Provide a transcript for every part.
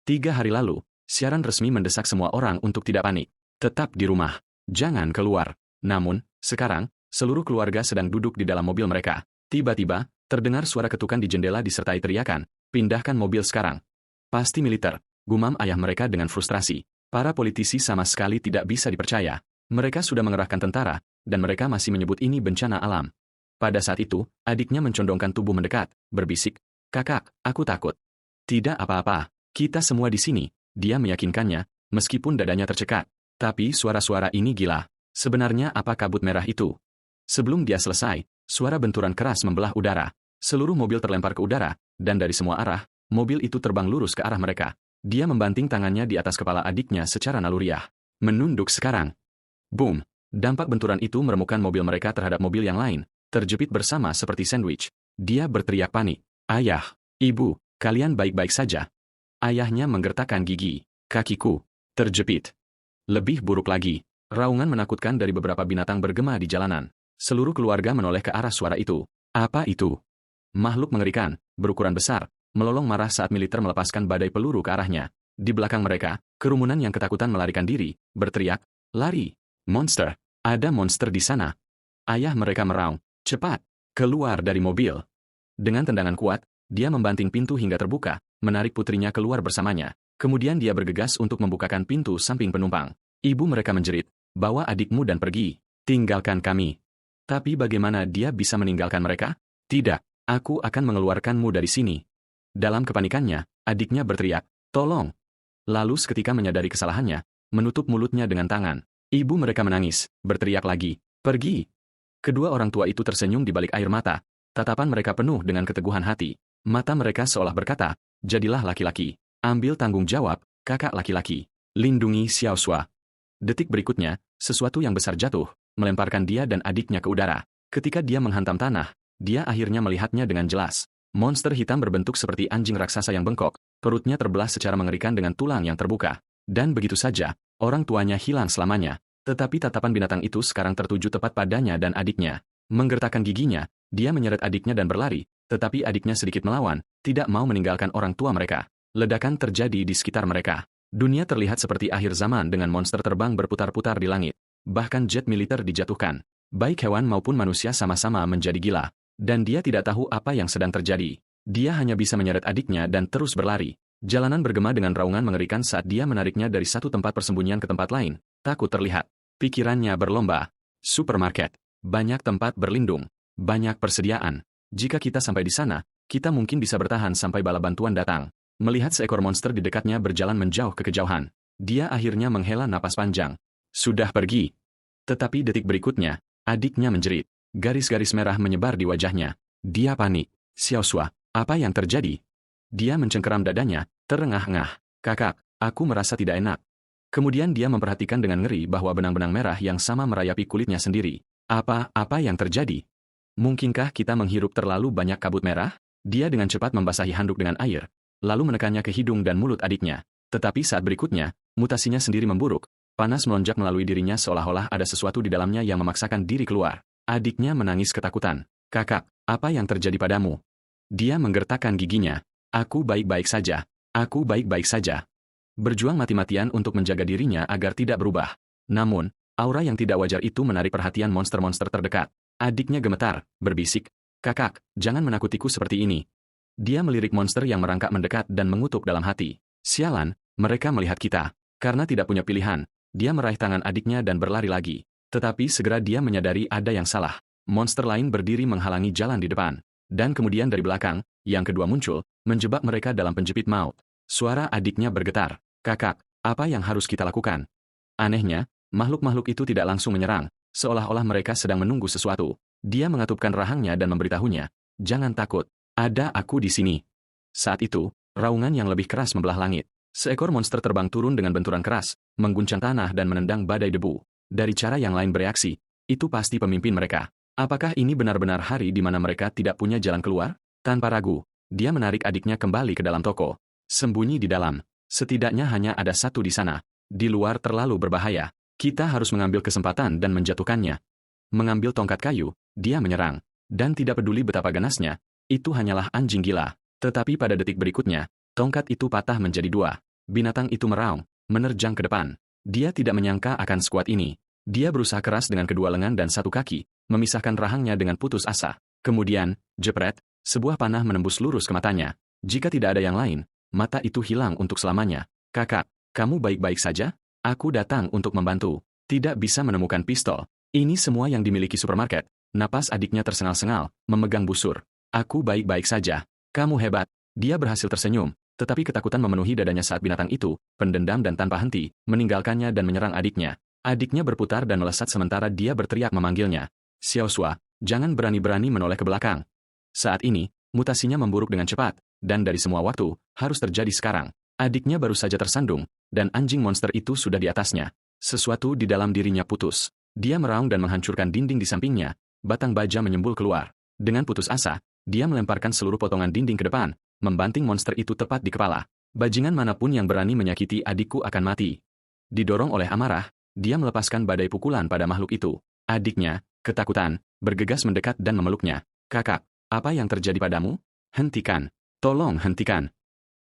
3 hari lalu, siaran resmi mendesak semua orang untuk tidak panik. Tetap di rumah. Jangan keluar. Namun, sekarang, seluruh keluarga sedang duduk di dalam mobil mereka. Tiba-tiba, terdengar suara ketukan di jendela disertai teriakan, "Pindahkan mobil sekarang." Pasti militer, gumam ayah mereka dengan frustrasi. Para politisi sama sekali tidak bisa dipercaya. Mereka sudah mengerahkan tentara, dan mereka masih menyebut ini bencana alam. Pada saat itu, adiknya mencondongkan tubuh mendekat, berbisik, "Kakak, aku takut." "Tidak apa-apa, kita semua di sini," dia meyakinkannya, meskipun dadanya tercekat. Tapi suara-suara ini gila. Sebenarnya apa kabut merah itu? Sebelum dia selesai, suara benturan keras membelah udara. Seluruh mobil terlempar ke udara, dan dari semua arah, mobil itu terbang lurus ke arah mereka. Dia membanting tangannya di atas kepala adiknya secara naluriah. "Menunduk sekarang." Boom! Dampak benturan itu meremukkan mobil mereka terhadap mobil yang lain, terjepit bersama seperti sandwich. Dia berteriak panik. "Ayah, ibu, kalian baik-baik saja?" Ayahnya menggertakkan gigi. "Kakiku terjepit." Lebih buruk lagi, raungan menakutkan dari beberapa binatang bergema di jalanan. Seluruh keluarga menoleh ke arah suara itu. Apa itu? Makhluk mengerikan, berukuran besar, melolong marah saat militer melepaskan badai peluru ke arahnya. Di belakang mereka, kerumunan yang ketakutan melarikan diri, berteriak, "Lari! Monster! Ada monster di sana!" Ayah mereka meraung, "Cepat! Keluar dari mobil!" Dengan tendangan kuat, dia membanting pintu hingga terbuka, menarik putrinya keluar bersamanya. Kemudian dia bergegas untuk membukakan pintu samping penumpang. Ibu mereka menjerit, "Bawa adikmu dan pergi. Tinggalkan kami." Tapi bagaimana dia bisa meninggalkan mereka? "Tidak, aku akan mengeluarkanmu dari sini." Dalam kepanikannya, adiknya berteriak, "Tolong!" Lalu seketika menyadari kesalahannya, menutup mulutnya dengan tangan. Ibu mereka menangis, berteriak lagi, "Pergi!" Kedua orang tua itu tersenyum di balik air mata. Tatapan mereka penuh dengan keteguhan hati. Mata mereka seolah berkata, "Jadilah laki-laki. Ambil tanggung jawab, kakak laki-laki. Lindungi Xiao Xua." Detik berikutnya, sesuatu yang besar jatuh, melemparkan dia dan adiknya ke udara. Ketika dia menghantam tanah, dia akhirnya melihatnya dengan jelas. Monster hitam berbentuk seperti anjing raksasa yang bengkok, perutnya terbelah secara mengerikan dengan tulang yang terbuka. Dan begitu saja, orang tuanya hilang selamanya. Tetapi tatapan binatang itu sekarang tertuju tepat padanya dan adiknya. Menggertakkan giginya, dia menyeret adiknya dan berlari, tetapi adiknya sedikit melawan, tidak mau meninggalkan orang tua mereka. Ledakan terjadi di sekitar mereka. Dunia terlihat seperti akhir zaman dengan monster terbang berputar-putar di langit. Bahkan jet militer dijatuhkan. Baik hewan maupun manusia sama-sama menjadi gila. Dan dia tidak tahu apa yang sedang terjadi. Dia hanya bisa menyeret adiknya dan terus berlari. Jalanan bergema dengan raungan mengerikan saat dia menariknya dari satu tempat persembunyian ke tempat lain. Takut terlihat. Pikirannya berlomba. Supermarket. Banyak tempat berlindung. Banyak persediaan. Jika kita sampai di sana, kita mungkin bisa bertahan sampai bala bantuan datang. Melihat seekor monster di dekatnya berjalan menjauh ke kejauhan, dia akhirnya menghela napas panjang. Sudah pergi. Tetapi detik berikutnya, adiknya menjerit. Garis-garis merah menyebar di wajahnya. Dia panik. "Xiao Xua, apa yang terjadi?" Dia mencengkeram dadanya, terengah-engah. "Kakak, aku merasa tidak enak." Kemudian dia memperhatikan dengan ngeri bahwa benang-benang merah yang sama merayapi kulitnya sendiri. Apa yang terjadi? Mungkinkah kita menghirup terlalu banyak kabut merah? Dia dengan cepat membasahi handuk dengan air, lalu menekannya ke hidung dan mulut adiknya. Tetapi saat berikutnya, mutasinya sendiri memburuk. Panas melonjak melalui dirinya seolah-olah ada sesuatu di dalamnya yang memaksakan diri keluar. Adiknya menangis ketakutan. "Kakak, apa yang terjadi padamu?" Dia menggertakkan giginya. "Aku baik-baik saja. Aku baik-baik saja." Berjuang mati-matian untuk menjaga dirinya agar tidak berubah. Namun, aura yang tidak wajar itu menarik perhatian monster-monster terdekat. Adiknya gemetar, berbisik, "Kakak, jangan menakutiku seperti ini." Dia melirik monster yang merangkak mendekat dan mengutuk dalam hati. "Sialan, mereka melihat kita." Karena tidak punya pilihan, dia meraih tangan adiknya dan berlari lagi. Tetapi segera dia menyadari ada yang salah. Monster lain berdiri menghalangi jalan di depan. Dan kemudian dari belakang, yang kedua muncul, menjebak mereka dalam penjepit maut. Suara adiknya bergetar. "Kakak, apa yang harus kita lakukan?" Anehnya, makhluk-makhluk itu tidak langsung menyerang, seolah-olah mereka sedang menunggu sesuatu. Dia mengatupkan rahangnya dan memberitahunya, "Jangan takut, ada aku di sini." Saat itu, raungan yang lebih keras membelah langit. Seekor monster terbang turun dengan benturan keras, mengguncang tanah dan menendang badai debu. Dari cara yang lain bereaksi, itu pasti pemimpin mereka. Apakah ini benar-benar hari di mana mereka tidak punya jalan keluar? Tanpa ragu, dia menarik adiknya kembali ke dalam toko. Sembunyi di dalam. Setidaknya hanya ada satu di sana. Di luar terlalu berbahaya. Kita harus mengambil kesempatan dan menjatuhkannya. Mengambil tongkat kayu, dia menyerang. Dan tidak peduli betapa ganasnya, itu hanyalah anjing gila. Tetapi pada detik berikutnya, tongkat itu patah menjadi dua. Binatang itu meraung, menerjang ke depan. Dia tidak menyangka akan sekuat ini. Dia berusaha keras dengan kedua lengan dan satu kaki, memisahkan rahangnya dengan putus asa. Kemudian, jepret, sebuah panah menembus lurus ke matanya. Jika tidak ada yang lain, mata itu hilang untuk selamanya. Kakak, kamu baik-baik saja? Aku datang untuk membantu. Tidak bisa menemukan pistol. Ini semua yang dimiliki supermarket. Napas adiknya tersengal-sengal, memegang busur. Aku baik-baik saja. Kamu hebat. Dia berhasil tersenyum, tetapi ketakutan memenuhi dadanya saat binatang itu, pendendam dan tanpa henti, meninggalkannya dan menyerang adiknya. Adiknya berputar dan melesat sementara dia berteriak memanggilnya. Xiao Xua, jangan berani-berani menoleh ke belakang. Saat ini, mutasinya memburuk dengan cepat, dan dari semua waktu, harus terjadi sekarang. Adiknya baru saja tersandung, dan anjing monster itu sudah di atasnya. Sesuatu di dalam dirinya putus. Dia meraung dan menghancurkan dinding di sampingnya, batang baja menyembul keluar. Dengan putus asa, dia melemparkan seluruh potongan dinding ke depan, membanting monster itu tepat di kepala. Bajingan manapun yang berani menyakiti adikku akan mati. Didorong oleh amarah, dia melepaskan badai pukulan pada makhluk itu. Adiknya, ketakutan, bergegas mendekat dan memeluknya. Kakak, apa yang terjadi padamu? Hentikan. Tolong hentikan.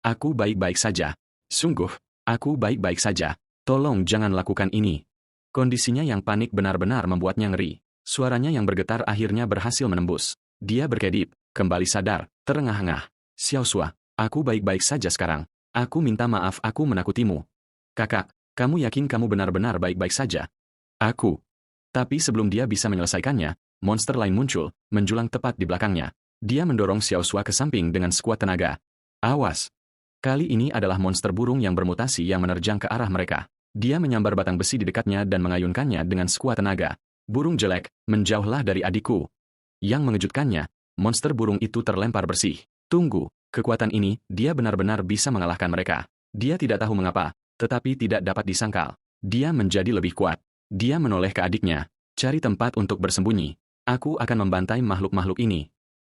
Aku baik-baik saja. Sungguh, aku baik-baik saja. Tolong jangan lakukan ini. Kondisinya yang panik benar-benar membuatnya ngeri. Suaranya yang bergetar akhirnya berhasil menembus. Dia berkedip, kembali sadar, terengah-engah. Xiao Xua, aku baik-baik saja sekarang. Aku minta maaf aku menakutimu. Kakak, kamu yakin kamu benar-benar baik-baik saja? Aku. Tapi sebelum dia bisa menyelesaikannya, monster lain muncul, menjulang tepat di belakangnya. Dia mendorong Xiao Xua ke samping dengan sekuat tenaga. Awas! Kali ini adalah monster burung yang bermutasi yang menerjang ke arah mereka. Dia menyambar batang besi di dekatnya dan mengayunkannya dengan sekuat tenaga. Burung jelek, menjauhlah dari adikku. Yang mengejutkannya, monster burung itu terlempar bersih. Tunggu, kekuatan ini, dia benar-benar bisa mengalahkan mereka. Dia tidak tahu mengapa, tetapi tidak dapat disangkal. Dia menjadi lebih kuat. Dia menoleh ke adiknya. Cari tempat untuk bersembunyi. Aku akan membantai makhluk-makhluk ini.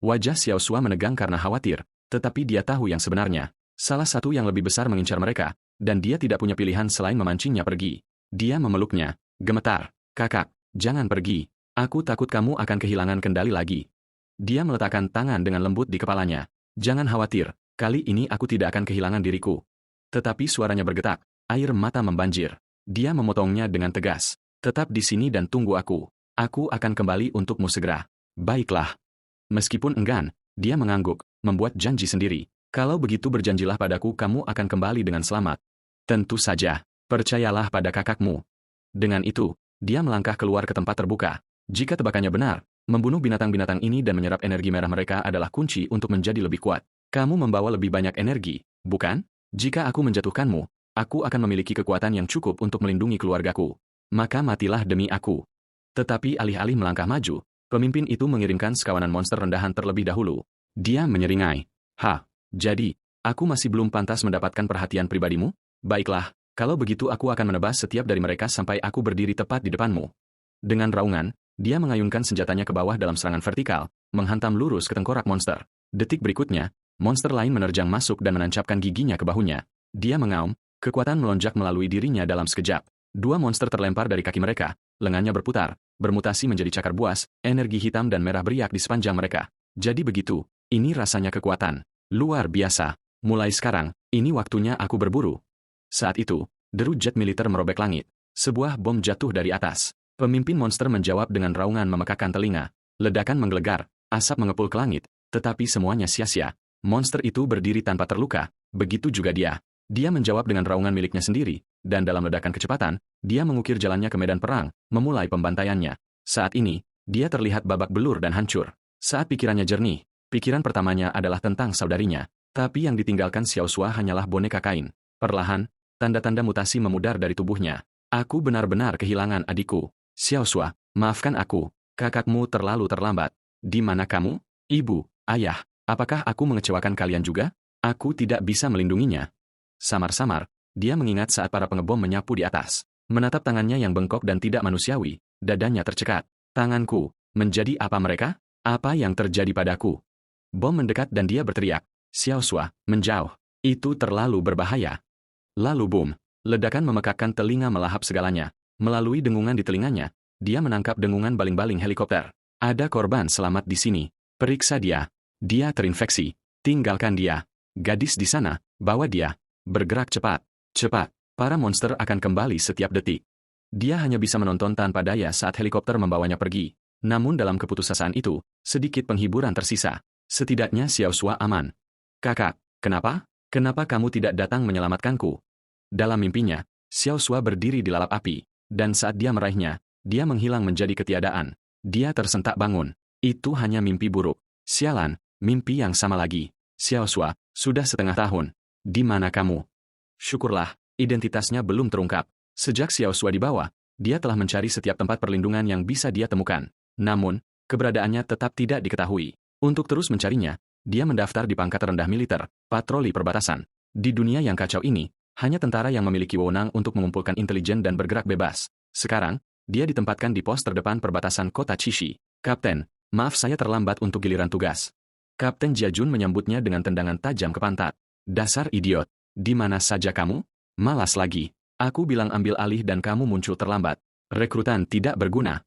Wajah Xiao Xua menegang karena khawatir, tetapi dia tahu yang sebenarnya. Salah satu yang lebih besar mengincar mereka, dan dia tidak punya pilihan selain memancingnya pergi. Dia memeluknya, gemetar. Kakak, jangan pergi. Aku takut kamu akan kehilangan kendali lagi. Dia meletakkan tangan dengan lembut di kepalanya. Jangan khawatir, kali ini aku tidak akan kehilangan diriku. Tetapi suaranya bergetak, air mata membanjir. Dia memotongnya dengan tegas. Tetap di sini dan tunggu aku. Aku akan kembali untukmu segera. Baiklah. Meskipun enggan, dia mengangguk, membuat janji sendiri. Kalau begitu berjanjilah padaku kamu akan kembali dengan selamat. Tentu saja, percayalah pada kakakmu. Dengan itu, dia melangkah keluar ke tempat terbuka. Jika tebakannya benar, membunuh binatang-binatang ini dan menyerap energi merah mereka adalah kunci untuk menjadi lebih kuat. Kamu membawa lebih banyak energi, bukan? Jika aku menjatuhkanmu, aku akan memiliki kekuatan yang cukup untuk melindungi keluargaku. Maka matilah demi aku. Tetapi alih-alih melangkah maju, pemimpin itu mengirimkan sekawanan monster rendahan terlebih dahulu. Dia menyeringai. Jadi, aku masih belum pantas mendapatkan perhatian pribadimu? Baiklah, kalau begitu aku akan menebas setiap dari mereka sampai aku berdiri tepat di depanmu. Dengan raungan, dia mengayunkan senjatanya ke bawah dalam serangan vertikal, menghantam lurus ke tengkorak monster. Detik berikutnya, monster lain menerjang masuk dan menancapkan giginya ke bahunya. Dia mengaum, kekuatan melonjak melalui dirinya dalam sekejap. Dua monster terlempar dari kaki mereka, lengannya berputar, bermutasi menjadi cakar buas, energi hitam dan merah beriak di sepanjang mereka. Jadi begitu, ini rasanya kekuatan. Luar biasa. Mulai sekarang, ini waktunya aku berburu. Saat itu, deru jet militer merobek langit. Sebuah bom jatuh dari atas. Pemimpin monster menjawab dengan raungan memekakkan telinga. Ledakan menggelegar, asap mengepul ke langit, tetapi semuanya sia-sia. Monster itu berdiri tanpa terluka, begitu juga dia. Dia menjawab dengan raungan miliknya sendiri, dan dalam ledakan kecepatan, dia mengukir jalannya ke medan perang, memulai pembantaiannya. Saat ini, dia terlihat babak belur dan hancur. Saat pikirannya jernih, pikiran pertamanya adalah tentang saudarinya, tapi yang ditinggalkan Xiao Xua hanyalah boneka kain. Perlahan, tanda-tanda mutasi memudar dari tubuhnya. Aku benar-benar kehilangan adikku. Xiao Xua, maafkan aku, kakakmu terlalu terlambat. Di mana kamu? Ibu, ayah, apakah aku mengecewakan kalian juga? Aku tidak bisa melindunginya. Samar-samar, dia mengingat saat para pengebom menyapu di atas. Menatap tangannya yang bengkok dan tidak manusiawi, dadanya tercekat. Tanganku, menjadi apa mereka? Apa yang terjadi padaku? Bom mendekat dan dia berteriak. Xiao Xua, menjauh. Itu terlalu berbahaya. Lalu boom. Ledakan memekakkan telinga melahap segalanya. Melalui dengungan di telinganya, dia menangkap dengungan baling-baling helikopter. Ada korban selamat di sini. Periksa dia. Dia terinfeksi. Tinggalkan dia. Gadis di sana, bawa dia. Bergerak cepat. Cepat, para monster akan kembali setiap detik. Dia hanya bisa menonton tanpa daya saat helikopter membawanya pergi. Namun dalam keputusasaan itu, sedikit penghiburan tersisa. Setidaknya Xiao Xue aman. Kakak, kenapa? Kenapa kamu tidak datang menyelamatkanku? Dalam mimpinya, Xiao Xue berdiri di lalap api, dan saat dia meraihnya, dia menghilang menjadi ketiadaan. Dia tersentak bangun. Itu hanya mimpi buruk. Sialan, mimpi yang sama lagi. Xiao Xue, sudah setengah tahun. Di mana kamu? Syukurlah, identitasnya belum terungkap. Sejak Xiao Xue dibawa, dia telah mencari setiap tempat perlindungan yang bisa dia temukan. Namun, keberadaannya tetap tidak diketahui. Untuk terus mencarinya, dia mendaftar di pangkat rendah militer, patroli perbatasan. Di dunia yang kacau ini, hanya tentara yang memiliki wewenang untuk mengumpulkan intelijen dan bergerak bebas. Sekarang, dia ditempatkan di pos terdepan perbatasan kota Chishi. Kapten, maaf saya terlambat untuk giliran tugas. Kapten Jiajun menyambutnya dengan tendangan tajam ke pantat. Dasar idiot, di mana saja kamu? Malas lagi. Aku bilang ambil alih dan kamu muncul terlambat. Rekrutan tidak berguna.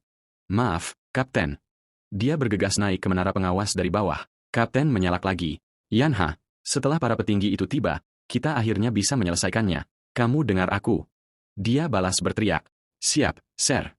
Maaf, Kapten. Dia bergegas naik ke menara pengawas dari bawah. Kapten menyalak lagi. Yanha, setelah para petinggi itu tiba, kita akhirnya bisa menyelesaikannya. Kamu dengar aku? Dia balas berteriak. Siap, Sir.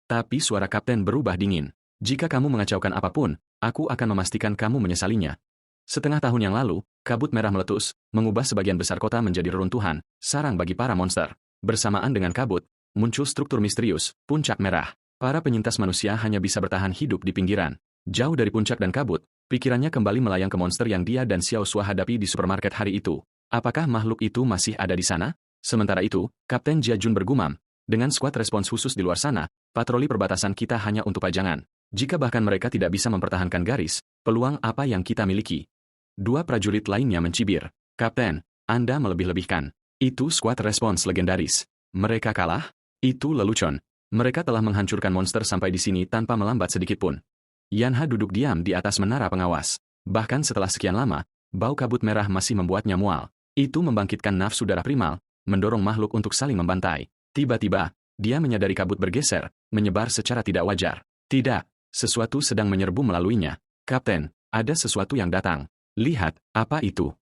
Tapi suara Kapten berubah dingin. Jika kamu mengacaukan apapun, aku akan memastikan kamu menyesalinya. Setengah tahun yang lalu, kabut merah meletus, mengubah sebagian besar kota menjadi reruntuhan, sarang bagi para monster. Bersamaan dengan kabut, muncul struktur misterius, puncak merah. Para penyintas manusia hanya bisa bertahan hidup di pinggiran. Jauh dari puncak dan kabut, pikirannya kembali melayang ke monster yang dia dan Xiao Xue hadapi di supermarket hari itu. Apakah makhluk itu masih ada di sana? Sementara itu, Kapten Jiajun bergumam, dengan skuad respons khusus di luar sana, patroli perbatasan kita hanya untuk pajangan. Jika bahkan mereka tidak bisa mempertahankan garis, peluang apa yang kita miliki? Dua prajurit lainnya mencibir. Kapten, Anda melebih-lebihkan. Itu skuad respons legendaris. Mereka kalah? Itu lelucon. Mereka telah menghancurkan monster sampai di sini tanpa melambat sedikitpun. Yanha duduk diam di atas menara pengawas. Bahkan setelah sekian lama, bau kabut merah masih membuatnya mual. Itu membangkitkan nafsu darah primal, mendorong makhluk untuk saling membantai. Tiba-tiba, dia menyadari kabut bergeser, menyebar secara tidak wajar. Tidak, sesuatu sedang menyerbu melaluinya. Kapten, ada sesuatu yang datang. Lihat, apa itu?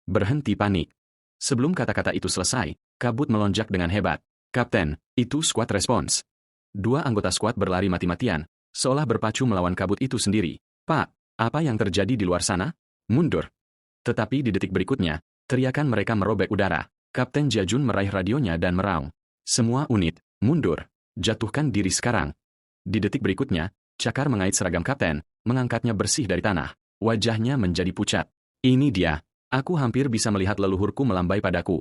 Berhenti panik. Sebelum kata-kata itu selesai, kabut melonjak dengan hebat. Kapten, itu skuad respons. Dua anggota skuad berlari mati-matian, seolah berpacu melawan kabut itu sendiri. Pak, apa yang terjadi di luar sana? Mundur. Tetapi di detik berikutnya, teriakan mereka merobek udara. Kapten Jiajun meraih radionya dan meraung. Semua unit, mundur. Jatuhkan diri sekarang. Di detik berikutnya, cakar mengait seragam kapten, mengangkatnya bersih dari tanah. Wajahnya menjadi pucat. Ini dia. Aku hampir bisa melihat leluhurku melambai padaku.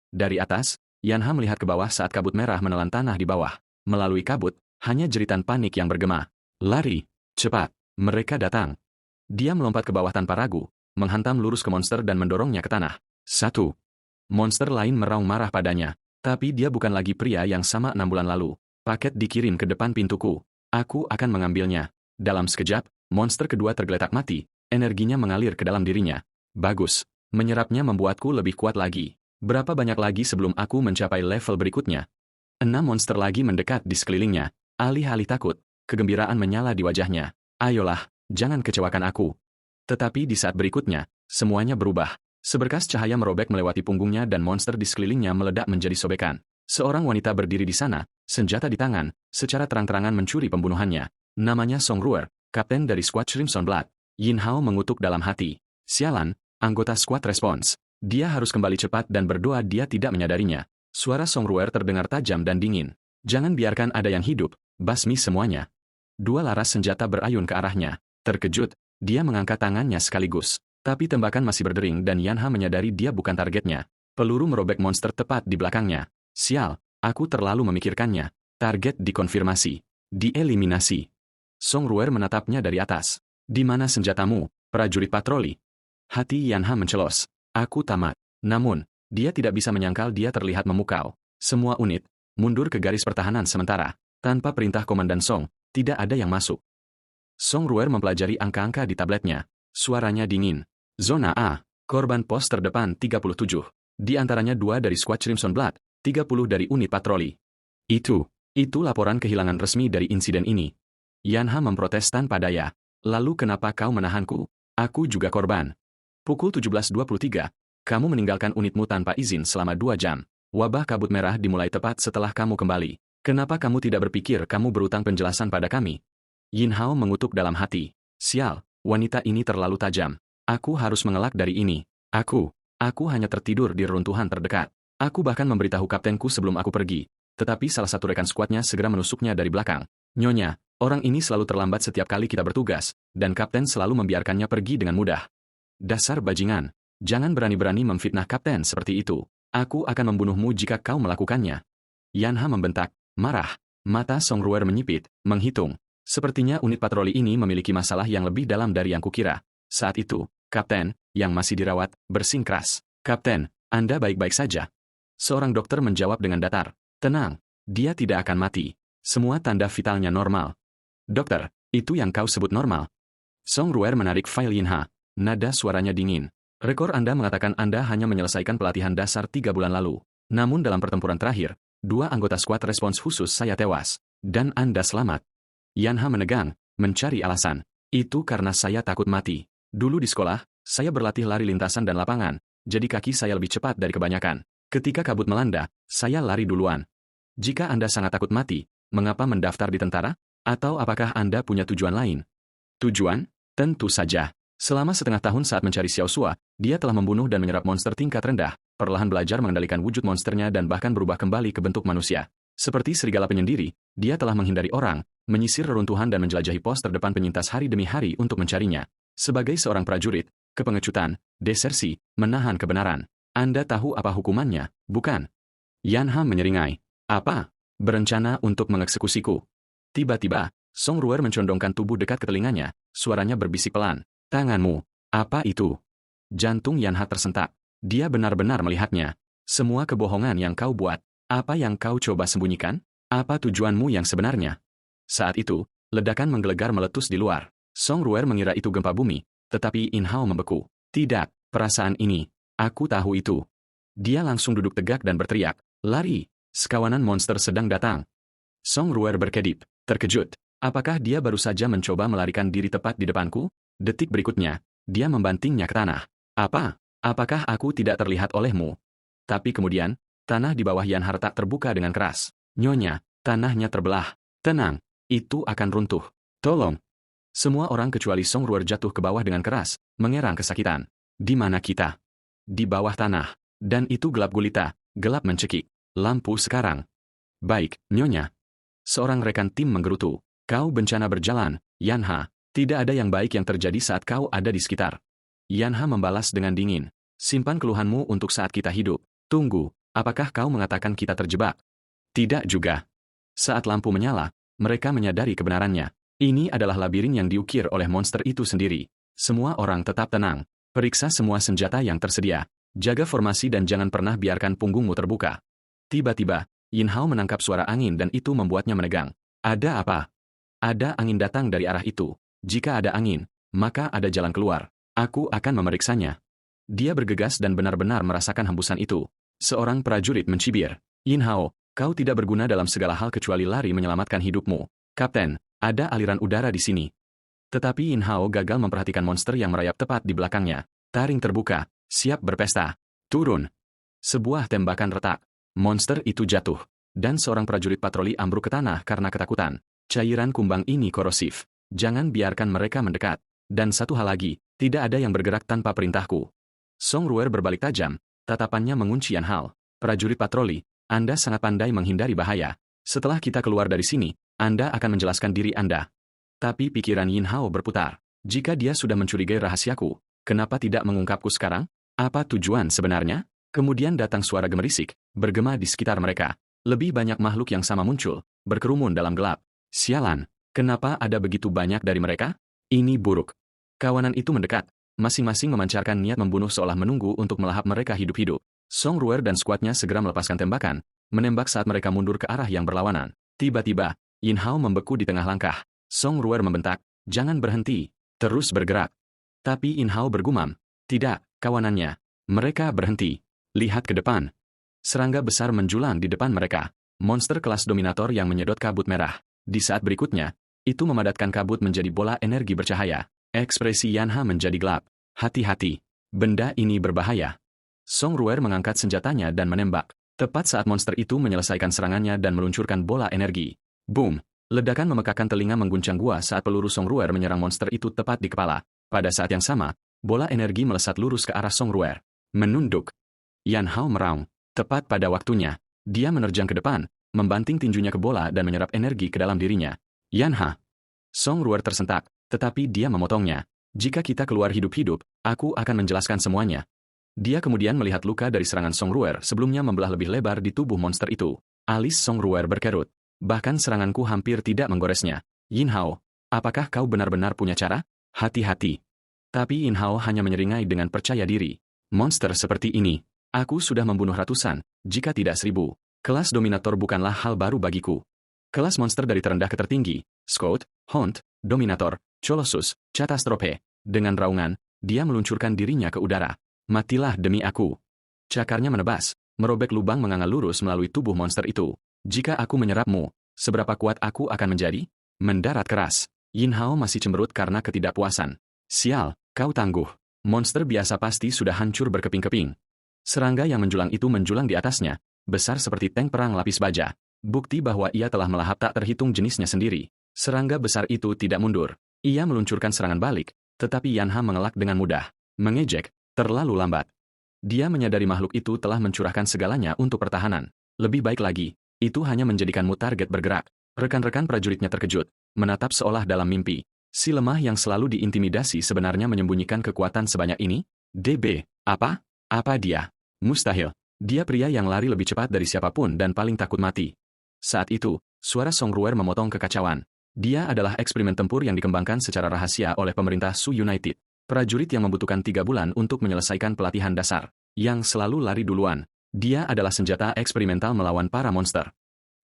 Dari atas, Yanha melihat ke bawah saat kabut merah menelan tanah di bawah. Melalui kabut, hanya jeritan panik yang bergema. Lari, cepat, mereka datang. Dia melompat ke bawah tanpa ragu, menghantam lurus ke monster dan mendorongnya ke tanah. 1. Monster lain meraung marah padanya, tapi dia bukan lagi pria yang sama 6 bulan lalu. Paket dikirim ke depan pintuku. Aku akan mengambilnya. Dalam sekejap, monster kedua tergeletak mati, energinya mengalir ke dalam dirinya. Bagus, menyerapnya membuatku lebih kuat lagi. Berapa banyak lagi sebelum aku mencapai level berikutnya? 6 monster lagi mendekat di sekelilingnya. Alih-alih takut, kegembiraan menyala di wajahnya. Ayolah, jangan kecewakan aku. Tetapi di saat berikutnya, semuanya berubah. Seberkas cahaya merobek melewati punggungnya dan monster di sekelilingnya meledak menjadi sobekan. Seorang wanita berdiri di sana, senjata di tangan, secara terang-terangan mencuri pembunuhannya. Namanya Song Ruer, kapten dari skuad Crimson Blood. Yin Hao mengutuk dalam hati. Sialan, anggota skuad respons. Dia harus kembali cepat dan berdoa dia tidak menyadarinya. Suara Song Ruer terdengar tajam dan dingin. Jangan biarkan ada yang hidup, basmi semuanya. Dua laras senjata berayun ke arahnya. Terkejut, dia mengangkat tangannya sekaligus. Tapi tembakan masih berdering dan Yanha menyadari dia bukan targetnya. Peluru merobek monster tepat di belakangnya. Sial, aku terlalu memikirkannya. Target dikonfirmasi. Dieliminasi. Song Ruer menatapnya dari atas. Di mana senjatamu, prajurit patroli? Hati Yanha mencelos. Aku tamat. Namun, dia tidak bisa menyangkal dia terlihat memukau. Semua unit, mundur ke garis pertahanan sementara. Tanpa perintah Komandan Song, tidak ada yang masuk. Song Ruer mempelajari angka-angka di tabletnya. Suaranya dingin. Zona A, korban pos terdepan 37. Di antaranya 2 dari skuad Crimson Blood, 30 dari unit patroli. Itu laporan kehilangan resmi dari insiden ini. Yanha memprotes tanpa daya. Lalu kenapa kau menahanku? Aku juga korban. Pukul 17.23. Kamu meninggalkan unitmu tanpa izin selama 2 jam. Wabah kabut merah dimulai tepat setelah kamu kembali. Kenapa kamu tidak berpikir kamu berutang penjelasan pada kami? Yin Hao mengutuk dalam hati. Sial, wanita ini terlalu tajam. Aku harus mengelak dari ini. Aku hanya tertidur di reruntuhan terdekat. Aku bahkan memberitahu kaptenku sebelum aku pergi. Tetapi salah satu rekan skuadnya segera menusuknya dari belakang. Nyonya, orang ini selalu terlambat setiap kali kita bertugas, dan kapten selalu membiarkannya pergi dengan mudah. Dasar bajingan. Jangan berani-berani memfitnah kapten seperti itu. Aku akan membunuhmu jika kau melakukannya. Yanha membentak, marah. Mata Song Ruer menyipit, menghitung. Sepertinya unit patroli ini memiliki masalah yang lebih dalam dari yang kukira. Saat itu, kapten, yang masih dirawat, bersingkeras. Kapten, Anda baik-baik saja. Seorang dokter menjawab dengan datar. Tenang, dia tidak akan mati. Semua tanda vitalnya normal. Dokter, itu yang kau sebut normal? Song Ruer menarik file Yinha. Nada suaranya dingin. Rekor Anda mengatakan Anda hanya menyelesaikan pelatihan dasar 3 bulan lalu. Namun dalam pertempuran terakhir, 2 anggota skuad respons khusus saya tewas. Dan Anda selamat. Yanha menegang, mencari alasan. Itu karena saya takut mati. Dulu di sekolah, saya berlatih lari lintasan dan lapangan, jadi kaki saya lebih cepat dari kebanyakan. Ketika kabut melanda, saya lari duluan. Jika Anda sangat takut mati, mengapa mendaftar di tentara? Atau apakah Anda punya tujuan lain? Tujuan? Tentu saja. Selama setengah tahun saat mencari Xiao Xua, dia telah membunuh dan menyerap monster tingkat rendah, perlahan belajar mengendalikan wujud monsternya dan bahkan berubah kembali ke bentuk manusia. Seperti serigala penyendiri, dia telah menghindari orang, menyisir reruntuhan dan menjelajahi pos terdepan penyintas hari demi hari untuk mencarinya. Sebagai seorang prajurit, kepengecutan, desersi, menahan kebenaran. Anda tahu apa hukumannya, bukan? Yanha menyeringai. Apa? Berencana untuk mengeksekusiku. Tiba-tiba, Song Ruer mencondongkan tubuh dekat ke telinganya, suaranya berbisik pelan. Tanganmu, apa itu? Jantung Yanha tersentak. Dia benar-benar melihatnya. Semua kebohongan yang kau buat, apa yang kau coba sembunyikan? Apa tujuanmu yang sebenarnya? Saat itu, ledakan menggelegar meletus di luar. Song Ruer mengira itu gempa bumi, tetapi Yin Hao membeku. Tidak, perasaan ini. Aku tahu itu. Dia langsung duduk tegak dan berteriak, lari, sekawanan monster sedang datang. Song Ruer berkedip, terkejut. Apakah dia baru saja mencoba melarikan diri tepat di depanku? Detik berikutnya, dia membantingnya ke tanah. Apa? Apakah aku tidak terlihat olehmu? Tapi kemudian, tanah di bawah Yan Harta terbuka dengan keras. Nyonya, tanahnya terbelah. Tenang, itu akan runtuh. Tolong. Semua orang kecuali Song Ruer jatuh ke bawah dengan keras, mengerang kesakitan. Di mana kita? Di bawah tanah. Dan itu gelap gulita, gelap mencekik. Lampu sekarang. Baik, Nyonya. Seorang rekan tim menggerutu. Kau bencana berjalan, Yanha. Tidak ada yang baik yang terjadi saat kau ada di sekitar. Yanha membalas dengan dingin. Simpan keluhanmu untuk saat kita hidup. Tunggu, apakah kau mengatakan kita terjebak? Tidak juga. Saat lampu menyala, mereka menyadari kebenarannya. Ini adalah labirin yang diukir oleh monster itu sendiri. Semua orang tetap tenang. Periksa semua senjata yang tersedia. Jaga formasi dan jangan pernah biarkan punggungmu terbuka. Tiba-tiba, Yin Hao menangkap suara angin dan itu membuatnya menegang. Ada apa? Ada angin datang dari arah itu. Jika ada angin, maka ada jalan keluar. Aku akan memeriksanya. Dia bergegas dan benar-benar merasakan hembusan itu. Seorang prajurit mencibir. Yin Hao, kau tidak berguna dalam segala hal kecuali lari menyelamatkan hidupmu. Kapten, ada aliran udara di sini. Tetapi Yin Hao gagal memperhatikan monster yang merayap tepat di belakangnya. Taring terbuka, siap berpesta. Turun. Sebuah tembakan retak. Monster itu jatuh. Dan seorang prajurit patroli ambruk ke tanah karena ketakutan. Cairan kumbang ini korosif. Jangan biarkan mereka mendekat. Dan satu hal lagi, tidak ada yang bergerak tanpa perintahku. Song Ruer berbalik tajam, tatapannya mengunci Yan Hao. Prajurit patroli, Anda sangat pandai menghindari bahaya. Setelah kita keluar dari sini, Anda akan menjelaskan diri Anda. Tapi pikiran Yin Hao berputar. Jika dia sudah mencurigai rahasiaku, kenapa tidak mengungkapku sekarang? Apa tujuan sebenarnya? Kemudian datang suara gemerisik, bergema di sekitar mereka. Lebih banyak makhluk yang sama muncul, berkerumun dalam gelap. Sialan. Kenapa ada begitu banyak dari mereka? Ini buruk. Kawanan itu mendekat, masing-masing memancarkan niat membunuh seolah menunggu untuk melahap mereka hidup-hidup. Song Ruer dan skuadnya segera melepaskan tembakan, menembak saat mereka mundur ke arah yang berlawanan. Tiba-tiba, Yin Hao membeku di tengah langkah. Song Ruer membentak, jangan berhenti, terus bergerak. Tapi Yin Hao bergumam, tidak, kawanannya. Mereka berhenti. Lihat ke depan. Serangga besar menjulang di depan mereka. Monster kelas dominator yang menyedot kabut merah. Di saat berikutnya, itu memadatkan kabut menjadi bola energi bercahaya. Ekspresi Yanha menjadi gelap. Hati-hati. Benda ini berbahaya. Song Ruer mengangkat senjatanya dan menembak. Tepat saat monster itu menyelesaikan serangannya dan meluncurkan bola energi. Boom! Ledakan memekakan telinga mengguncang gua saat peluru Song Ruer menyerang monster itu tepat di kepala. Pada saat yang sama, bola energi melesat lurus ke arah Song Ruer. Menunduk. Yan Hao meraung. Tepat pada waktunya, dia menerjang ke depan, membanting tinjunya ke bola dan menyerap energi ke dalam dirinya. Yan Ha. Song Ruer tersentak, tetapi dia memotongnya. Jika kita keluar hidup-hidup, aku akan menjelaskan semuanya. Dia kemudian melihat luka dari serangan Song Ruer sebelumnya membelah lebih lebar di tubuh monster itu. Alis Song Ruer berkerut. Bahkan seranganku hampir tidak menggoresnya. Yin Hao, apakah kau benar-benar punya cara? Hati-hati. Tapi Yin Hao hanya menyeringai dengan percaya diri. Monster seperti ini, aku sudah membunuh ratusan, jika tidak 1000. Kelas Dominator bukanlah hal baru bagiku. Kelas monster dari terendah ke tertinggi, Scout, Haunt, Dominator, Colossus, Catastrophe. Dengan raungan, dia meluncurkan dirinya ke udara. Matilah demi aku. Cakarnya menebas, merobek lubang menganga lurus melalui tubuh monster itu. Jika aku menyerapmu, seberapa kuat aku akan menjadi? Mendarat keras. Yin Hao masih cemberut karena ketidakpuasan. Sial, kau tangguh. Monster biasa pasti sudah hancur berkeping-keping. Serangga yang menjulang itu menjulang di atasnya, besar seperti tank perang lapis baja. Bukti bahwa ia telah melahap tak terhitung jenisnya sendiri. Serangga besar itu tidak mundur. Ia meluncurkan serangan balik, tetapi Yan Ha mengelak dengan mudah. Mengejek, terlalu lambat. Dia menyadari makhluk itu telah mencurahkan segalanya untuk pertahanan. Lebih baik lagi, itu hanya menjadikanmu target bergerak. Rekan-rekan prajuritnya terkejut, menatap seolah dalam mimpi. Si lemah yang selalu diintimidasi sebenarnya menyembunyikan kekuatan sebanyak ini? DB, apa? Apa dia? Mustahil. Dia pria yang lari lebih cepat dari siapapun dan paling takut mati. Saat itu, suara Song Ruer memotong kekacauan. Dia adalah eksperimen tempur yang dikembangkan secara rahasia oleh pemerintah Su United. Prajurit yang membutuhkan 3 bulan untuk menyelesaikan pelatihan dasar. Yang selalu lari duluan. Dia adalah senjata eksperimental melawan para monster.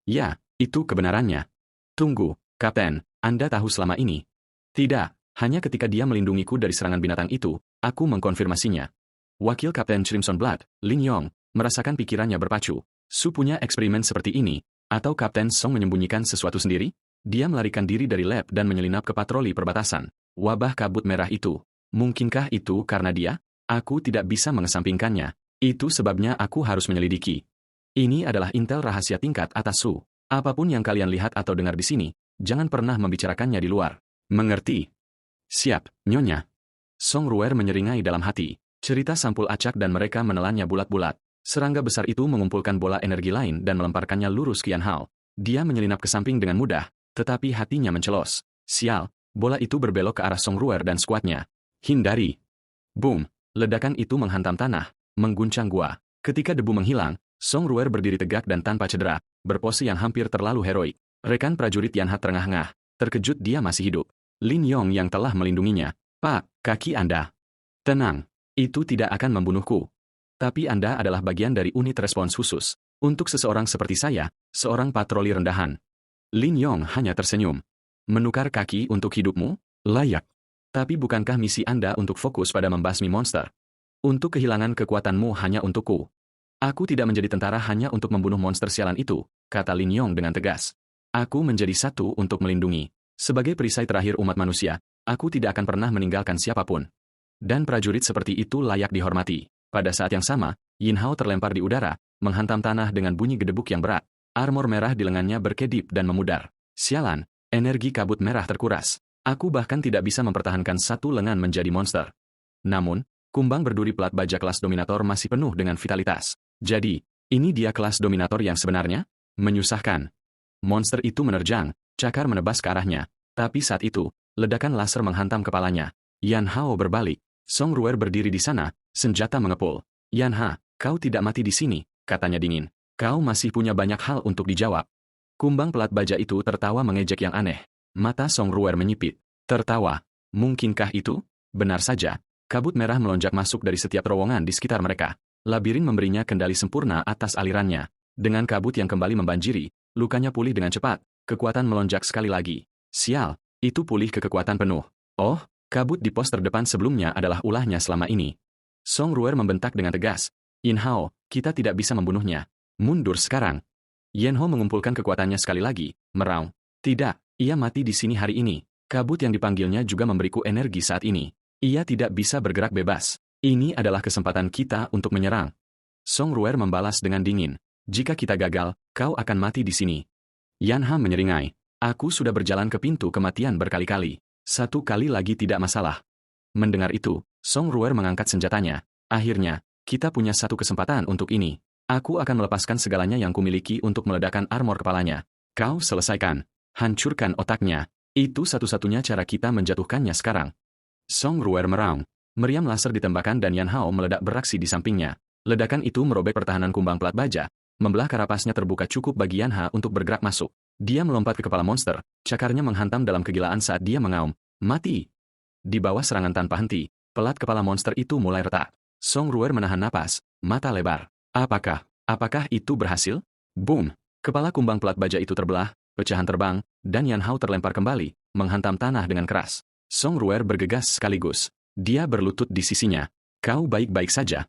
Ya, itu kebenarannya. Tunggu, Kapten, Anda tahu selama ini? Tidak, hanya ketika dia melindungiku dari serangan binatang itu, aku mengkonfirmasinya. Wakil Kapten Crimson Blood, Lin Yong, merasakan pikirannya berpacu. Su punya eksperimen seperti ini, atau Kapten Song menyembunyikan sesuatu sendiri? Dia melarikan diri dari lab dan menyelinap ke patroli perbatasan. Wabah kabut merah itu. Mungkinkah itu karena dia? Aku tidak bisa mengesampingkannya. Itu sebabnya aku harus menyelidiki. Ini adalah intel rahasia tingkat atas Su. Apapun yang kalian lihat atau dengar di sini, jangan pernah membicarakannya di luar. Mengerti? Siap, Nyonya. Song Ruer menyeringai dalam hati. Cerita sampul acak dan mereka menelannya bulat-bulat. Serangga besar itu mengumpulkan bola energi lain dan melemparkannya lurus ke Yan Hao. Dia menyelinap ke samping dengan mudah, tetapi hatinya mencelos. Sial, bola itu berbelok ke arah Song Ruer dan skuadnya. Hindari. Boom, ledakan itu menghantam tanah, mengguncang gua. Ketika debu menghilang, Song Ruer berdiri tegak dan tanpa cedera, berpose yang hampir terlalu heroik. Rekan prajurit Yan Ha terengah-engah, terkejut dia masih hidup. Lin Yong yang telah melindunginya. Pak, kaki Anda. Tenang, itu tidak akan membunuhku. Tapi Anda adalah bagian dari unit respons khusus. Untuk seseorang seperti saya, seorang patroli rendahan. Lin Yong hanya tersenyum. Menukar kaki untuk hidupmu? Layak. Tapi bukankah misi Anda untuk fokus pada membasmi monster? Untuk kehilangan kekuatanmu hanya untukku. Aku tidak menjadi tentara hanya untuk membunuh monster sialan itu, kata Lin Yong dengan tegas. Aku menjadi satu untuk melindungi. Sebagai perisai terakhir umat manusia, aku tidak akan pernah meninggalkan siapapun. Dan prajurit seperti itu layak dihormati. Pada saat yang sama, Yin Hao terlempar di udara, menghantam tanah dengan bunyi gedebuk yang berat. Armor merah di lengannya berkedip dan memudar. Sialan, energi kabut merah terkuras. Aku bahkan tidak bisa mempertahankan satu lengan menjadi monster. Namun, kumbang berduri plat baja kelas Dominator masih penuh dengan vitalitas. Jadi, ini dia kelas Dominator yang sebenarnya? Menyusahkan. Monster itu menerjang, cakar menebas ke arahnya. Tapi saat itu, ledakan laser menghantam kepalanya. Yan Hao berbalik. Song Ruer berdiri di sana, senjata mengepul. Yan Ha, kau tidak mati di sini, katanya dingin. Kau masih punya banyak hal untuk dijawab. Kumbang pelat baja itu tertawa mengejek yang aneh. Mata Song Ruer menyipit. Tertawa. Mungkinkah itu? Benar saja. Kabut merah melonjak masuk dari setiap terowongan di sekitar mereka. Labirin memberinya kendali sempurna atas alirannya. Dengan kabut yang kembali membanjiri, lukanya pulih dengan cepat. Kekuatan melonjak sekali lagi. Sial, itu pulih ke kekuatan penuh. Oh, kabut di pos terdepan sebelumnya adalah ulahnya selama ini. Song Ruer membentak dengan tegas. Yin Hao, kita tidak bisa membunuhnya. Mundur sekarang. Yen Ho mengumpulkan kekuatannya sekali lagi, meraung. Tidak. Ia mati di sini hari ini. Kabut yang dipanggilnya juga memberiku energi saat ini. Ia tidak bisa bergerak bebas. Ini adalah kesempatan kita untuk menyerang. Song Ruer membalas dengan dingin. Jika kita gagal, kau akan mati di sini. Yan Ha menyeringai. Aku sudah berjalan ke pintu kematian berkali-kali. 1 kali lagi tidak masalah. Mendengar itu, Song Ruer mengangkat senjatanya. Akhirnya, kita punya satu kesempatan untuk ini. Aku akan melepaskan segalanya yang kumiliki untuk meledakkan armor kepalanya. Kau selesaikan. Hancurkan otaknya. Itu satu-satunya cara kita menjatuhkannya sekarang. Song Ruer meraung. Meriam laser ditembakkan dan Yan Hao meledak beraksi di sampingnya. Ledakan itu merobek pertahanan kumbang pelat baja. Membelah karapasnya terbuka cukup bagi Yan Ha untuk bergerak masuk. Dia melompat ke kepala monster, cakarnya menghantam dalam kegilaan saat dia mengaum, "Mati!" Di bawah serangan tanpa henti, pelat kepala monster itu mulai retak. Song Ruer menahan napas, mata lebar. Apakah itu berhasil? Boom! Kepala kumbang pelat baja itu terbelah, pecahan terbang, dan Yan Hao terlempar kembali, menghantam tanah dengan keras. Song Ruer bergegas sekaligus. Dia berlutut di sisinya. "Kau baik-baik saja?"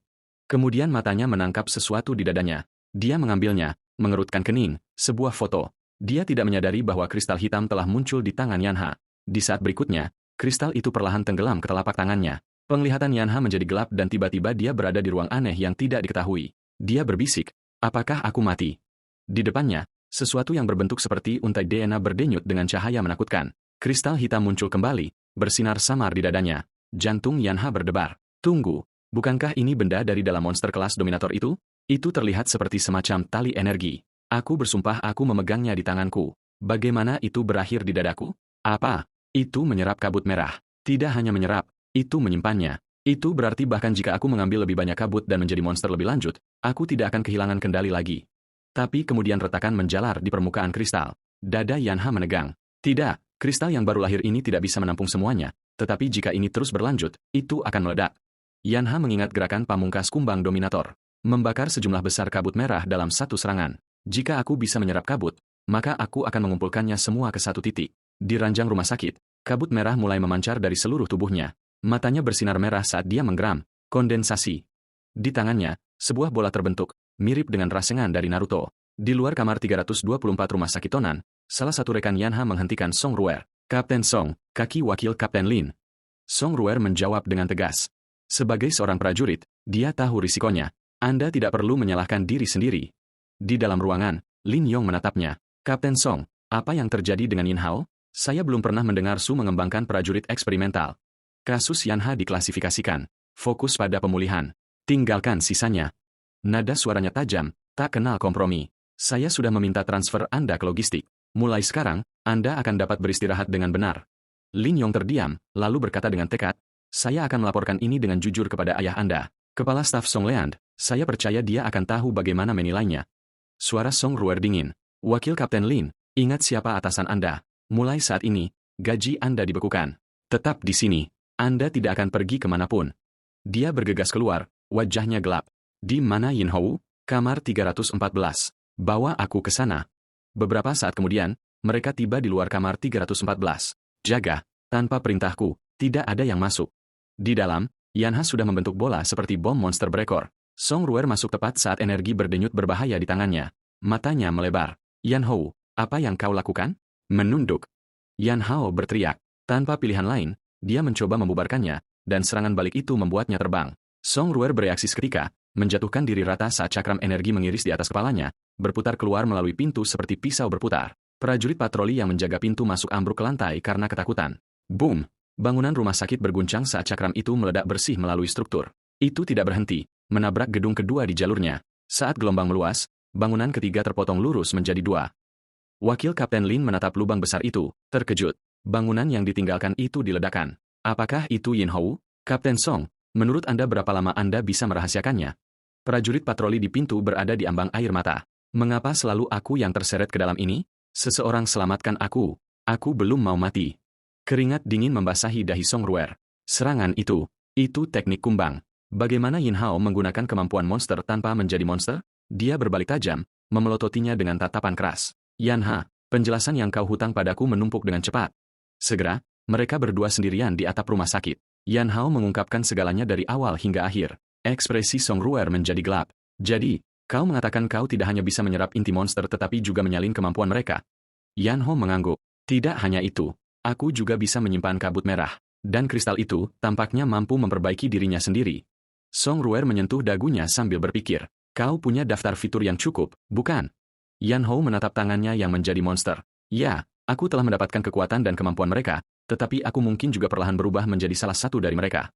Kemudian matanya menangkap sesuatu di dadanya. Dia mengambilnya, mengerutkan kening, sebuah foto. Dia tidak menyadari bahwa kristal hitam telah muncul di tangan Yan Ha. Di saat berikutnya, kristal itu perlahan tenggelam ke telapak tangannya. Penglihatan Yan Ha menjadi gelap dan tiba-tiba dia berada di ruang aneh yang tidak diketahui. Dia berbisik, "Apakah aku mati?" Di depannya, sesuatu yang berbentuk seperti untai DNA berdenyut dengan cahaya menakutkan. Kristal hitam muncul kembali, bersinar samar di dadanya. Jantung Yan Ha berdebar. "Tunggu, bukankah ini benda dari dalam monster kelas dominator itu?" Itu terlihat seperti semacam tali energi. Aku bersumpah aku memegangnya di tanganku. Bagaimana itu berakhir di dadaku? Apa? Itu menyerap kabut merah. Tidak hanya menyerap, itu menyimpannya. Itu berarti bahkan jika aku mengambil lebih banyak kabut dan menjadi monster lebih lanjut, aku tidak akan kehilangan kendali lagi. Tapi kemudian retakan menjalar di permukaan kristal. Dada Yan Ha menegang. Tidak, kristal yang baru lahir ini tidak bisa menampung semuanya, tetapi jika ini terus berlanjut, itu akan meledak. Yan Ha mengingat gerakan pamungkas kumbang dominator. Membakar sejumlah besar kabut merah dalam satu serangan. Jika aku bisa menyerap kabut, maka aku akan mengumpulkannya semua ke satu titik. Di ranjang rumah sakit, kabut merah mulai memancar dari seluruh tubuhnya. Matanya bersinar merah saat dia menggeram. Kondensasi. Di tangannya, sebuah bola terbentuk, mirip dengan rasengan dari Naruto. Di luar kamar 324 rumah sakit Tonan, salah satu rekan Yan Ha menghentikan Song Ruer. "Kapten Song, kaki wakil Kapten Lin." Song Ruer menjawab dengan tegas. Sebagai seorang prajurit, dia tahu risikonya. Anda tidak perlu menyalahkan diri sendiri. Di dalam ruangan, Lin Yong menatapnya. "Kapten Song, apa yang terjadi dengan Yin Hao? Saya belum pernah mendengar Su mengembangkan prajurit eksperimental." "Kasus Yan Ha diklasifikasikan. Fokus pada pemulihan. Tinggalkan sisanya." Nada suaranya tajam, tak kenal kompromi. "Saya sudah meminta transfer Anda ke logistik. Mulai sekarang, Anda akan dapat beristirahat dengan benar." Lin Yong terdiam, lalu berkata dengan tekad, "Saya akan melaporkan ini dengan jujur kepada ayah Anda. Kepala staf Song Leand, saya percaya dia akan tahu bagaimana menilainya." Suara Song Ruer dingin. "Wakil Kapten Lin, ingat siapa atasan Anda. Mulai saat ini, gaji Anda dibekukan. Tetap di sini. Anda tidak akan pergi kemanapun." Dia bergegas keluar, wajahnya gelap. "Di mana Yin Hou?" "Kamar 314. Bawa aku ke sana." Beberapa saat kemudian, mereka tiba di luar kamar 314. "Jaga, tanpa perintahku, tidak ada yang masuk." Di dalam, Yan Ha sudah membentuk bola seperti bom monster berekor. Song Ruer masuk tepat saat energi berdenyut berbahaya di tangannya. Matanya melebar. "Yan Hou, apa yang kau lakukan?" "Menunduk." Yan Hao berteriak. Tanpa pilihan lain, dia mencoba membubarkannya, dan serangan balik itu membuatnya terbang. Song Ruer bereaksi seketika, menjatuhkan diri rata saat cakram energi mengiris di atas kepalanya, berputar keluar melalui pintu seperti pisau berputar. Prajurit patroli yang menjaga pintu masuk ambruk ke lantai karena ketakutan. Boom! Bangunan rumah sakit berguncang saat cakram itu meledak bersih melalui struktur. Itu tidak berhenti, menabrak gedung kedua di jalurnya. Saat gelombang meluas, bangunan ketiga terpotong lurus menjadi dua. Wakil Kapten Lin menatap lubang besar itu, terkejut. Bangunan yang ditinggalkan itu diledakkan. "Apakah itu Yin Hou? Kapten Song, menurut Anda berapa lama Anda bisa merahasiakannya?" Prajurit patroli di pintu berada di ambang air mata. "Mengapa selalu aku yang terseret ke dalam ini? Seseorang selamatkan aku. Aku belum mau mati." Keringat dingin membasahi dahi Song Ruer. Serangan itu teknik kumbang. Bagaimana Yin Hao menggunakan kemampuan monster tanpa menjadi monster? Dia berbalik tajam, memelototinya dengan tatapan keras. "Yan Ha, penjelasan yang kau hutang padaku menumpuk dengan cepat." Segera, mereka berdua sendirian di atap rumah sakit. Yan Hao mengungkapkan segalanya dari awal hingga akhir. Ekspresi Song Ruer menjadi gelap. "Jadi, kau mengatakan kau tidak hanya bisa menyerap inti monster tetapi juga menyalin kemampuan mereka?" Yan Hao mengangguk. "Tidak hanya itu. Aku juga bisa menyimpan kabut merah. Dan kristal itu tampaknya mampu memperbaiki dirinya sendiri." Song Ruer menyentuh dagunya sambil berpikir. Kau punya daftar fitur yang cukup, bukan? Yan Hou menatap tangannya yang menjadi monster. Ya, aku telah mendapatkan kekuatan dan kemampuan mereka, tetapi aku mungkin juga perlahan berubah menjadi salah satu dari mereka.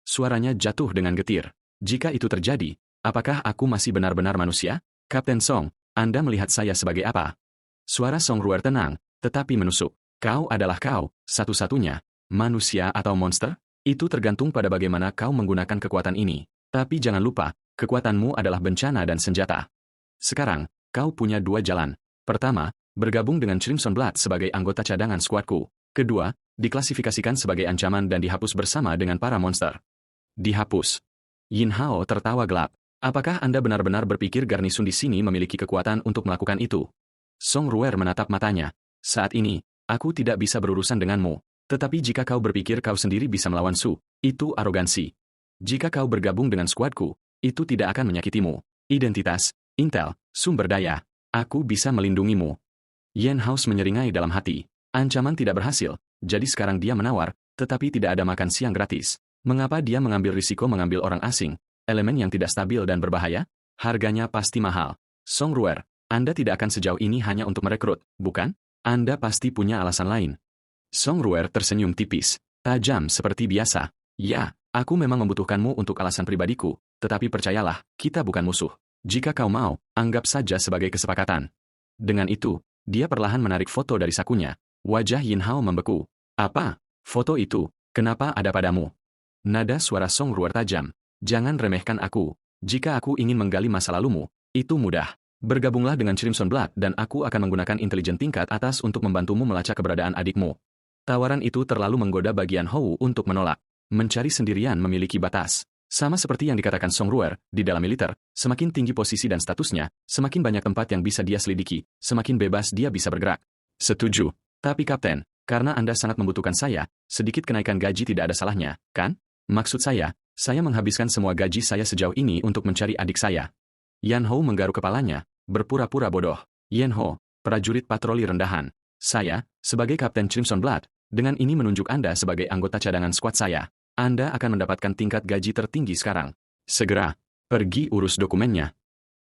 Suaranya jatuh dengan getir. Jika itu terjadi, apakah aku masih benar-benar manusia? Kapten Song, Anda melihat saya sebagai apa? Suara Song Ruer tenang, tetapi menusuk. Kau adalah kau, satu-satunya. Manusia atau monster? Itu tergantung pada bagaimana kau menggunakan kekuatan ini. Tapi jangan lupa, kekuatanmu adalah bencana dan senjata. Sekarang, kau punya dua jalan. Pertama, bergabung dengan Crimson Blood sebagai anggota cadangan skuadku. Kedua, diklasifikasikan sebagai ancaman dan dihapus bersama dengan para monster. Dihapus. Yin Hao tertawa gelap. Apakah Anda benar-benar berpikir garnisun di sini memiliki kekuatan untuk melakukan itu? Song Ruer menatap matanya. Saat ini, aku tidak bisa berurusan denganmu. Tetapi jika kau berpikir kau sendiri bisa melawan Su, itu arogansi. Jika kau bergabung dengan skuadku, itu tidak akan menyakitimu. Identitas, intel, sumber daya. Aku bisa melindungimu. Yen House menyeringai dalam hati. Ancaman tidak berhasil, jadi sekarang dia menawar, tetapi tidak ada makan siang gratis. Mengapa dia mengambil risiko mengambil orang asing, elemen yang tidak stabil dan berbahaya? Harganya pasti mahal. Song Ruer, Anda tidak akan sejauh ini hanya untuk merekrut, bukan? Anda pasti punya alasan lain. Song Ruer tersenyum tipis, tajam seperti biasa. Ya, aku memang membutuhkanmu untuk alasan pribadiku, tetapi percayalah, kita bukan musuh. Jika kau mau, anggap saja sebagai kesepakatan. Dengan itu, dia perlahan menarik foto dari sakunya. Wajah Yin Hao membeku. Apa? Foto itu, kenapa ada padamu? Nada suara Song Ruer tajam. Jangan remehkan aku. Jika aku ingin menggali masa lalumu, itu mudah. Bergabunglah dengan Crimson Blood dan aku akan menggunakan intelijen tingkat atas untuk membantumu melacak keberadaan adikmu. Tawaran itu terlalu menggoda bagian Hou untuk menolak. Mencari sendirian memiliki batas. Sama seperti yang dikatakan Song Ruer, di dalam militer, semakin tinggi posisi dan statusnya, semakin banyak tempat yang bisa dia selidiki, semakin bebas dia bisa bergerak. Setuju. Tapi Kapten, karena Anda sangat membutuhkan saya, sedikit kenaikan gaji tidak ada salahnya, kan? Maksud saya menghabiskan semua gaji saya sejauh ini untuk mencari adik saya. Yan Hou menggaruk kepalanya, berpura-pura bodoh. Yan Hou, prajurit patroli rendahan. Saya, sebagai Kapten Crimson Blood, dengan ini menunjuk Anda sebagai anggota cadangan skuad saya. Anda akan mendapatkan tingkat gaji tertinggi sekarang. Segera, pergi urus dokumennya.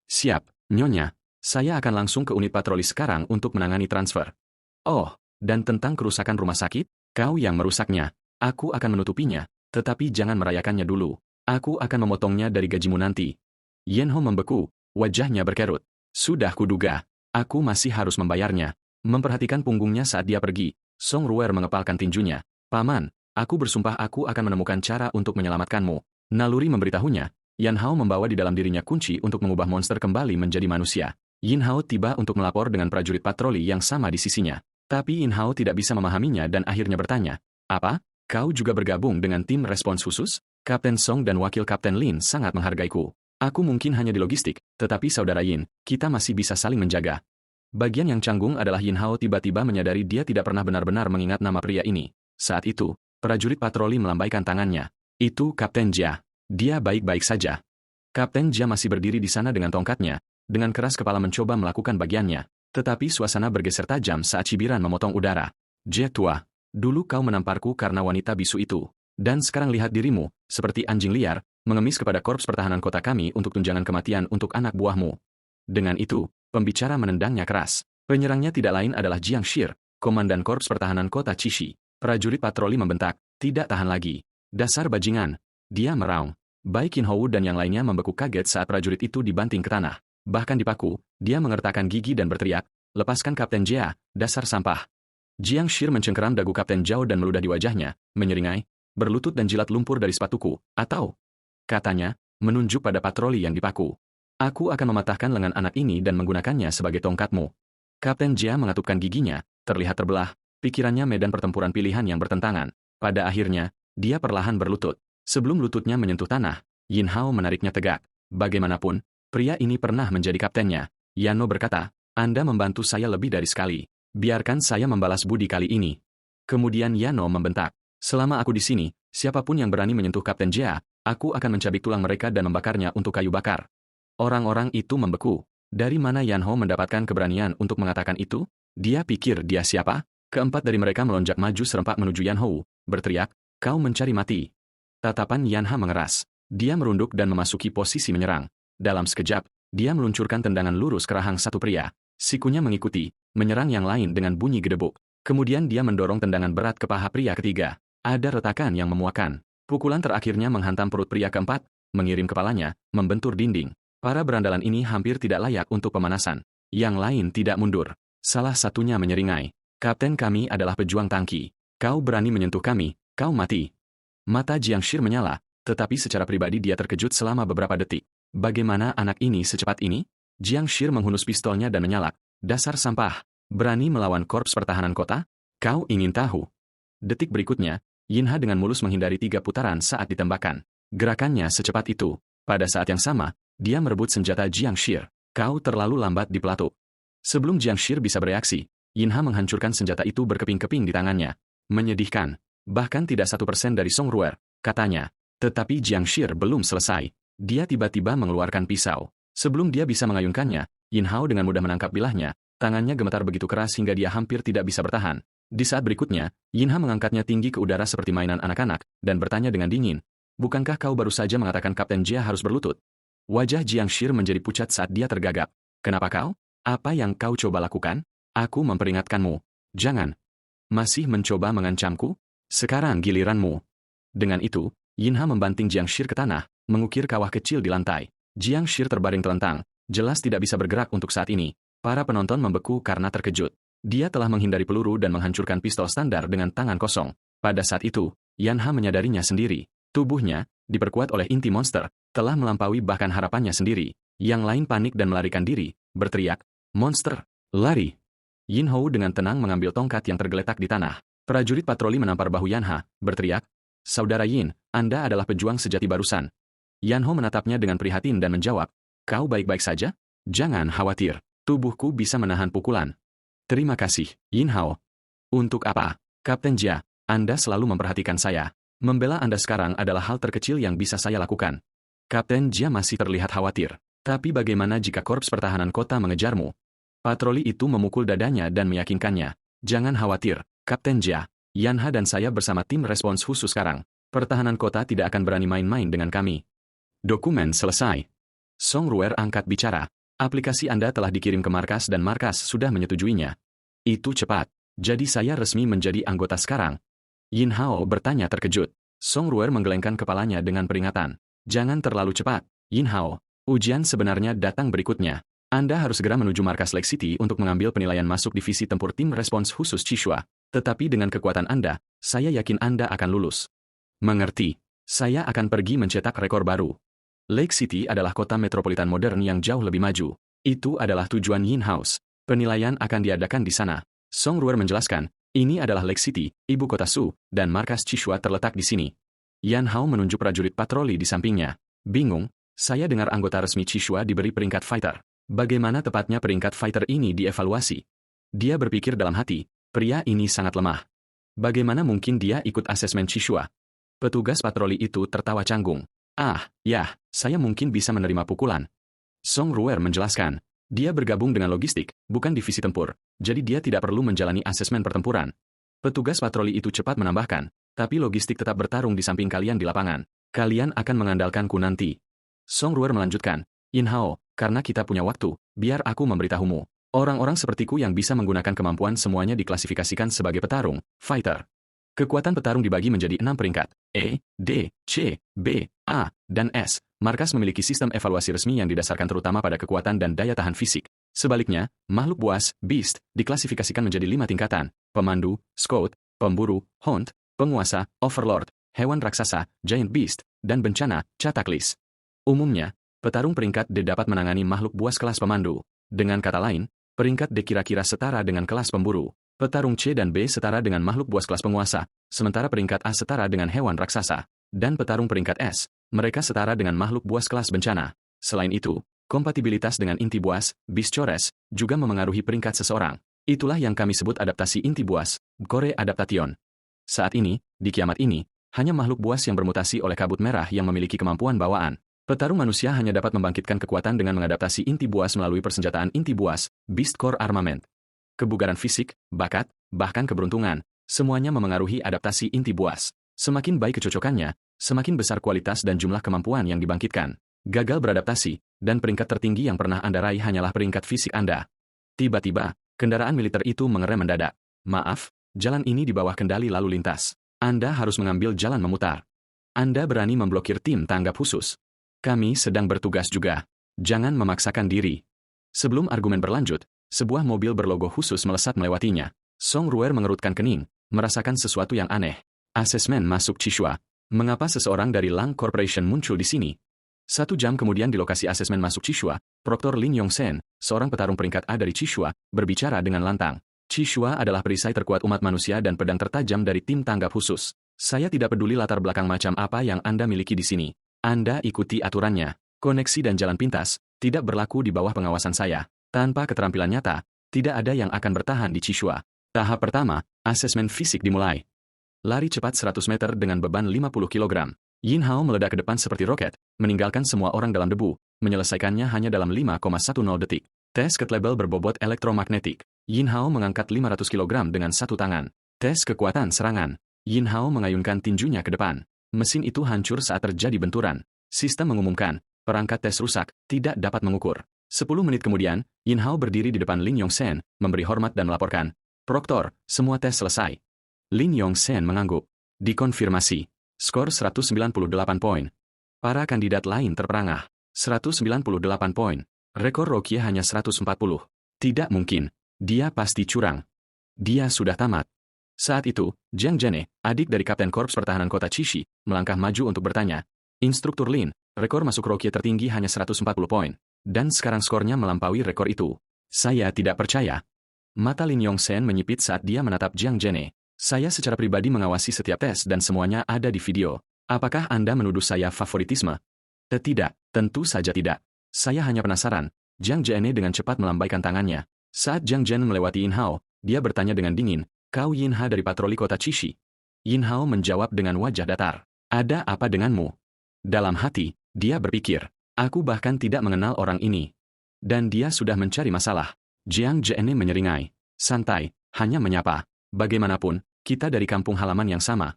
Siap, Nyonya. Saya akan langsung ke unit patroli sekarang untuk menangani transfer. Oh, dan tentang kerusakan rumah sakit, kau yang merusaknya. Aku akan menutupinya, tetapi jangan merayakannya dulu. Aku akan memotongnya dari gajimu nanti. Yen Ho membeku, wajahnya berkerut. Sudah kuduga, aku masih harus membayarnya. Memperhatikan punggungnya saat dia pergi, Song Ruer mengepalkan tinjunya. Paman, aku bersumpah aku akan menemukan cara untuk menyelamatkanmu. Naluri memberitahunya, Yan Hao membawa di dalam dirinya kunci untuk mengubah monster kembali menjadi manusia. Yin Hao tiba untuk melapor dengan prajurit patroli yang sama di sisinya. Tapi Yin Hao tidak bisa memahaminya dan akhirnya bertanya, apa? Kau juga bergabung dengan tim respons khusus? Kapten Song dan Wakil Kapten Lin sangat menghargaiku. Aku mungkin hanya di logistik, tetapi saudara Yin, kita masih bisa saling menjaga. Bagian yang canggung adalah Yin Hao tiba-tiba menyadari dia tidak pernah benar-benar mengingat nama pria ini. Saat itu, prajurit patroli melambaikan tangannya. Itu Kapten Jia. Dia baik-baik saja. Kapten Jia masih berdiri di sana dengan tongkatnya, dengan keras kepala mencoba melakukan bagiannya. Tetapi suasana bergeser tajam saat cibiran memotong udara. Jia tua, dulu kau menamparku karena wanita bisu itu. Dan sekarang lihat dirimu, seperti anjing liar, mengemis kepada korps pertahanan kota kami untuk tunjangan kematian untuk anak buahmu. Dengan itu, pembicara menendangnya keras. Penyerangnya tidak lain adalah Jiang Shir, komandan korps pertahanan kota Cishi. Prajurit patroli membentak, tidak tahan lagi. Dasar bajingan. Dia meraung. Baik Qin Hou dan yang lainnya membeku kaget saat prajurit itu dibanting ke tanah. Bahkan dipaku, dia mengertakkan gigi dan berteriak, lepaskan Kapten Jia, dasar sampah. Jiang Shir mencengkeram dagu Kapten Zhao dan meludah di wajahnya, menyeringai, berlutut dan jilat lumpur dari sepatuku, atau, katanya, menunjuk pada patroli yang dipaku. Aku akan mematahkan lengan anak ini dan menggunakannya sebagai tongkatmu. Kapten Jia mengatupkan giginya, terlihat terbelah, pikirannya medan pertempuran pilihan yang bertentangan. Pada akhirnya, dia perlahan berlutut. Sebelum lututnya menyentuh tanah, Yin Hao menariknya tegak. Bagaimanapun, pria ini pernah menjadi kaptennya. Yano berkata, Anda membantu saya lebih dari sekali. Biarkan saya membalas budi kali ini. Kemudian Yano membentak, selama aku di sini, siapapun yang berani menyentuh Kapten Jia, aku akan mencabik tulang mereka dan membakarnya untuk kayu bakar. Orang-orang itu membeku. Dari mana Yan Ho mendapatkan keberanian untuk mengatakan itu? Dia pikir dia siapa? Keempat dari mereka melonjak maju serempak menuju Yan Ho, berteriak, kau mencari mati. Tatapan Yan Ha mengeras. Dia merunduk dan memasuki posisi menyerang. Dalam sekejap, Dia meluncurkan tendangan lurus ke rahang satu pria. Sikunya mengikuti, menyerang yang lain dengan bunyi gedebuk. Kemudian dia mendorong tendangan berat ke paha pria ketiga. Ada retakan yang memuakan. Pukulan terakhirnya menghantam perut pria keempat, mengirim kepalanya, membentur dinding. Para berandalan ini hampir tidak layak untuk pemanasan. Yang lain tidak mundur. Salah satunya menyeringai. Kapten kami adalah pejuang tangki. Kau berani menyentuh kami, kau mati. Mata Jiang Shir menyala, tetapi secara pribadi dia terkejut selama beberapa detik. Bagaimana anak ini secepat ini? Jiang Shir menghunus pistolnya dan menyalak. Dasar sampah. Berani melawan korps pertahanan kota? Kau ingin tahu? Detik berikutnya, Yinha dengan mulus menghindari 3 putaran saat ditembakkan. Gerakannya secepat itu. Pada saat yang sama, dia merebut senjata Jiang Shir. Kau terlalu lambat di pelatuk. Sebelum Jiang Shir bisa bereaksi, Yinha menghancurkan senjata itu berkeping-keping di tangannya. Menyedihkan. Bahkan tidak 1% dari Song Ruer, katanya. Tetapi Jiang Shir belum selesai. Dia tiba-tiba mengeluarkan pisau. Sebelum dia bisa mengayunkannya, Yin Hao dengan mudah menangkap bilahnya, tangannya gemetar begitu keras hingga dia hampir tidak bisa bertahan. Di saat berikutnya, Yin Hao mengangkatnya tinggi ke udara seperti mainan anak-anak, dan bertanya dengan dingin, "Bukankah kau baru saja mengatakan Kapten Jia harus berlutut?" Wajah Jiang Shir menjadi pucat saat dia tergagap. "Kenapa kau? Apa yang kau coba lakukan? Aku memperingatkanmu. Jangan. Masih mencoba mengancamku? Sekarang giliranmu." Dengan itu, Yin Hao membanting Jiang Shir ke tanah, mengukir kawah kecil di lantai. Jiang Shir terbaring telentang, jelas tidak bisa bergerak untuk saat ini. Para penonton membeku karena terkejut. Dia telah menghindari peluru dan menghancurkan pistol standar dengan tangan kosong. Pada saat itu, Yan Ha menyadarinya sendiri. Tubuhnya, diperkuat oleh inti monster, telah melampaui bahkan harapannya sendiri. Yang lain panik dan melarikan diri, berteriak, "Monster, lari!" Yin Hao dengan tenang mengambil tongkat yang tergeletak di tanah. Prajurit patroli menampar bahu Yan Ha, berteriak, "Saudara Yin, Anda adalah pejuang sejati barusan." Yan Ho menatapnya dengan prihatin dan menjawab, "Kau baik-baik saja? Jangan khawatir, tubuhku bisa menahan pukulan." "Terima kasih, Yin Hao." "Untuk apa? Kapten Jia, Anda selalu memperhatikan saya. Membela Anda sekarang adalah hal terkecil yang bisa saya lakukan." Kapten Jia masih terlihat khawatir. "Tapi bagaimana jika korps pertahanan kota mengejarmu?" Patroli itu memukul dadanya dan meyakinkannya, "Jangan khawatir, Kapten Jia. Yan Ha dan saya bersama tim respons khusus sekarang. Pertahanan kota tidak akan berani main-main dengan kami." Dokumen selesai. Song Ruer angkat bicara. "Aplikasi Anda telah dikirim ke markas dan markas sudah menyetujuinya." "Itu cepat. Jadi saya resmi menjadi anggota sekarang?" Yin Hao bertanya terkejut. Song Ruer menggelengkan kepalanya dengan peringatan. "Jangan terlalu cepat, Yin Hao. Ujian sebenarnya datang berikutnya. Anda harus segera menuju markas Lake City untuk mengambil penilaian masuk divisi tempur tim respons khusus Chishua. Tetapi dengan kekuatan Anda, saya yakin Anda akan lulus." "Mengerti. Saya akan pergi mencetak rekor baru." Lake City adalah kota metropolitan modern yang jauh lebih maju. Itu adalah tujuan Yin House. Penilaian akan diadakan di sana. Song Ruer menjelaskan, "Ini adalah Lake City, ibu kota Su, dan markas Chishua terletak di sini." Yan Hao menunjuk prajurit patroli di sampingnya. "Bingung, saya dengar anggota resmi Chishua diberi peringkat fighter. Bagaimana tepatnya peringkat fighter ini dievaluasi?" Dia berpikir dalam hati, pria ini sangat lemah. Bagaimana mungkin dia ikut asesmen Chishua? Petugas patroli itu tertawa canggung. "Ah, ya, saya mungkin bisa menerima pukulan." Song Ruer menjelaskan, dia bergabung dengan logistik, bukan divisi tempur, jadi dia tidak perlu menjalani asesmen pertempuran. Petugas patroli itu cepat menambahkan, "Tapi logistik tetap bertarung di samping kalian di lapangan. Kalian akan mengandalkanku nanti." Song Ruer melanjutkan, "Yin Hao, karena kita punya waktu, biar aku memberitahumu. Orang-orang sepertiku yang bisa menggunakan kemampuan semuanya diklasifikasikan sebagai petarung, fighter. Kekuatan petarung dibagi menjadi 6 peringkat, E, D, C, B, A, dan S. Markas memiliki sistem evaluasi resmi yang didasarkan terutama pada kekuatan dan daya tahan fisik. Sebaliknya, makhluk buas, beast, diklasifikasikan menjadi 5 tingkatan, pemandu, scout, pemburu, hunt, penguasa, overlord, hewan raksasa, giant beast, dan bencana, cataclysm. Umumnya, petarung peringkat D dapat menangani makhluk buas kelas pemandu. Dengan kata lain, peringkat D kira-kira setara dengan kelas pemburu. Petarung C dan B setara dengan makhluk buas kelas penguasa, sementara peringkat A setara dengan hewan raksasa. Dan petarung peringkat S, mereka setara dengan makhluk buas kelas bencana. Selain itu, kompatibilitas dengan inti buas, beast chores, juga memengaruhi peringkat seseorang. Itulah yang kami sebut adaptasi inti buas, Core Adaptation. Saat ini, di kiamat ini, hanya makhluk buas yang bermutasi oleh kabut merah yang memiliki kemampuan bawaan. Petarung manusia hanya dapat membangkitkan kekuatan dengan mengadaptasi inti buas melalui persenjataan inti buas, Beast Core Armament. Kebugaran fisik, bakat, bahkan keberuntungan, semuanya memengaruhi adaptasi inti buas. Semakin baik kecocokannya, semakin besar kualitas dan jumlah kemampuan yang dibangkitkan. Gagal beradaptasi, dan peringkat tertinggi yang pernah Anda raih hanyalah peringkat fisik Anda. Tiba-tiba, kendaraan militer itu mengerem mendadak. Maaf, jalan ini di bawah kendali lalu lintas. Anda harus mengambil jalan memutar. Anda berani memblokir tim tanggap khusus. Kami sedang bertugas juga. Jangan memaksakan diri. Sebelum argumen berlanjut, sebuah mobil berlogo khusus melesat melewatinya. Song Ruer mengerutkan kening, merasakan sesuatu yang aneh. Asesmen masuk Chishua. Mengapa seseorang dari Lang Corporation muncul di sini? 1 jam kemudian di lokasi asesmen masuk Chishua, Proktor Lin Yongsen, seorang petarung peringkat A dari Chishua, berbicara dengan lantang. Chishua adalah perisai terkuat umat manusia dan pedang tertajam dari tim tanggap khusus. Saya tidak peduli latar belakang macam apa yang Anda miliki di sini. Anda ikuti aturannya. Koneksi dan jalan pintas tidak berlaku di bawah pengawasan saya. Tanpa keterampilan nyata, tidak ada yang akan bertahan di Chishua. Tahap pertama, asesmen fisik dimulai. Lari cepat 100 meter dengan beban 50 kg. Yin Hao meledak ke depan seperti roket, meninggalkan semua orang dalam debu, menyelesaikannya hanya dalam 5,10 detik. Tes ket label berbobot elektromagnetik. Yin Hao mengangkat 500 kg dengan satu tangan. Tes kekuatan serangan. Yin Hao mengayunkan tinjunya ke depan. Mesin itu hancur saat terjadi benturan. Sistem mengumumkan, perangkat tes rusak, tidak dapat mengukur. 10 menit kemudian, Yin Hao berdiri di depan Lin Yongsen, memberi hormat dan melaporkan. Proktor, semua tes selesai. Lin Yongsen mengangguk. Dikonfirmasi. Skor 198 poin. Para kandidat lain terperangah. 198 poin. Rekor Rocky hanya 140. Tidak mungkin. Dia pasti curang. Dia sudah tamat. Saat itu, Jiang Zhene, adik dari Kapten Korps Pertahanan Kota Chishi, melangkah maju untuk bertanya. Instruktur Lin, rekor masuk Rocky tertinggi hanya 140 poin. Dan sekarang skornya melampaui rekor itu. Saya tidak percaya. Mata Lin Yongsen menyipit saat dia menatap Jiang Zhene. Saya secara pribadi mengawasi setiap tes dan semuanya ada di video. Apakah Anda menuduh saya favoritisme? Tidak, tentu saja tidak. Saya hanya penasaran. Jiang Zhene dengan cepat melambaikan tangannya. Saat Jiang Zhene melewati Yin Hao, dia bertanya dengan dingin, "Kau Yin Ha dari patroli kota Chishi?" Yin Hao menjawab dengan wajah datar. "Ada apa denganmu?" Dalam hati, dia berpikir, "Aku bahkan tidak mengenal orang ini." Dan dia sudah mencari masalah. Jiang Zhene menyeringai. Santai, hanya menyapa. Bagaimanapun, kita dari kampung halaman yang sama.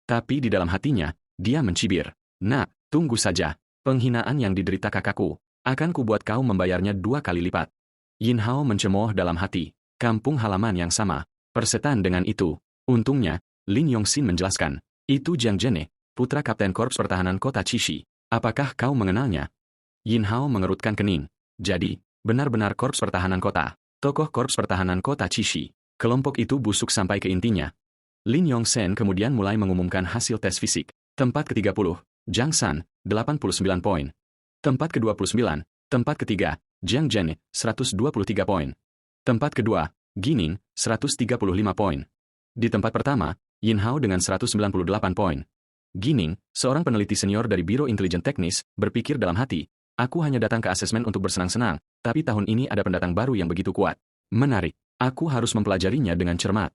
Tapi di dalam hatinya, dia mencibir. "Nak, tunggu saja. Penghinaan yang diderita kakakku, akan kubuat kau membayarnya 2 kali lipat." Yin Hao mencemooh dalam hati. Kampung halaman yang sama. Persetan dengan itu. Untungnya, Lin Yongsin menjelaskan. "Itu Jiang Zhene, putra Kapten Korps Pertahanan Kota Chishi. Apakah kau mengenalnya?" Yin Hao mengerutkan kening. Jadi, benar-benar Korps Pertahanan Kota. Tokoh Korps Pertahanan Kota Chishi. Kelompok itu busuk sampai ke intinya. Lin Yongsen kemudian mulai mengumumkan hasil tes fisik. Tempat ke-30, Jiang San, 89 poin. Tempat ke-29, tempat ketiga, Jiang Zhene, 123 poin. Tempat kedua, Gining, 135 poin. Di tempat pertama, Yin Hao dengan 198 poin. Gining, seorang peneliti senior dari Biro Intelijen Teknis, berpikir dalam hati, "Aku hanya datang ke asesmen untuk bersenang-senang, tapi tahun ini ada pendatang baru yang begitu kuat. Menarik, aku harus mempelajarinya dengan cermat."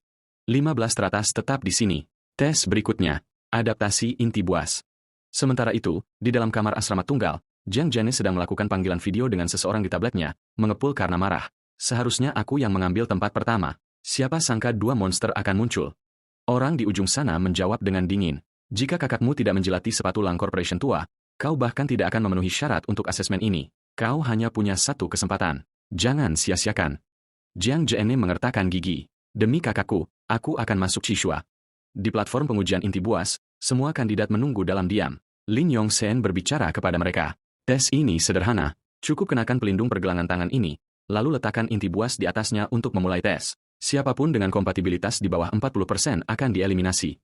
15 teratas tetap di sini. Tes berikutnya, adaptasi inti buas. Sementara itu, di dalam kamar asrama tunggal, Jiang Zhene sedang melakukan panggilan video dengan seseorang di tabletnya, mengepul karena marah. "Seharusnya aku yang mengambil tempat pertama. Siapa sangka 2 monster akan muncul." Orang di ujung sana menjawab dengan dingin. "Jika kakakmu tidak menjilati sepatu Lang Corporation tua, kau bahkan tidak akan memenuhi syarat untuk asesmen ini. Kau hanya punya 1 kesempatan. Jangan sia-siakan." Jiang Zhene mengertakkan gigi. "Demi kakakku, aku akan masuk Chishua." Di platform pengujian inti buas, semua kandidat menunggu dalam diam. Lin Yongsen berbicara kepada mereka. "Tes ini sederhana. Cukup kenakan pelindung pergelangan tangan ini, lalu letakkan inti buas di atasnya untuk memulai tes. Siapapun dengan kompatibilitas di bawah 40% akan dieliminasi.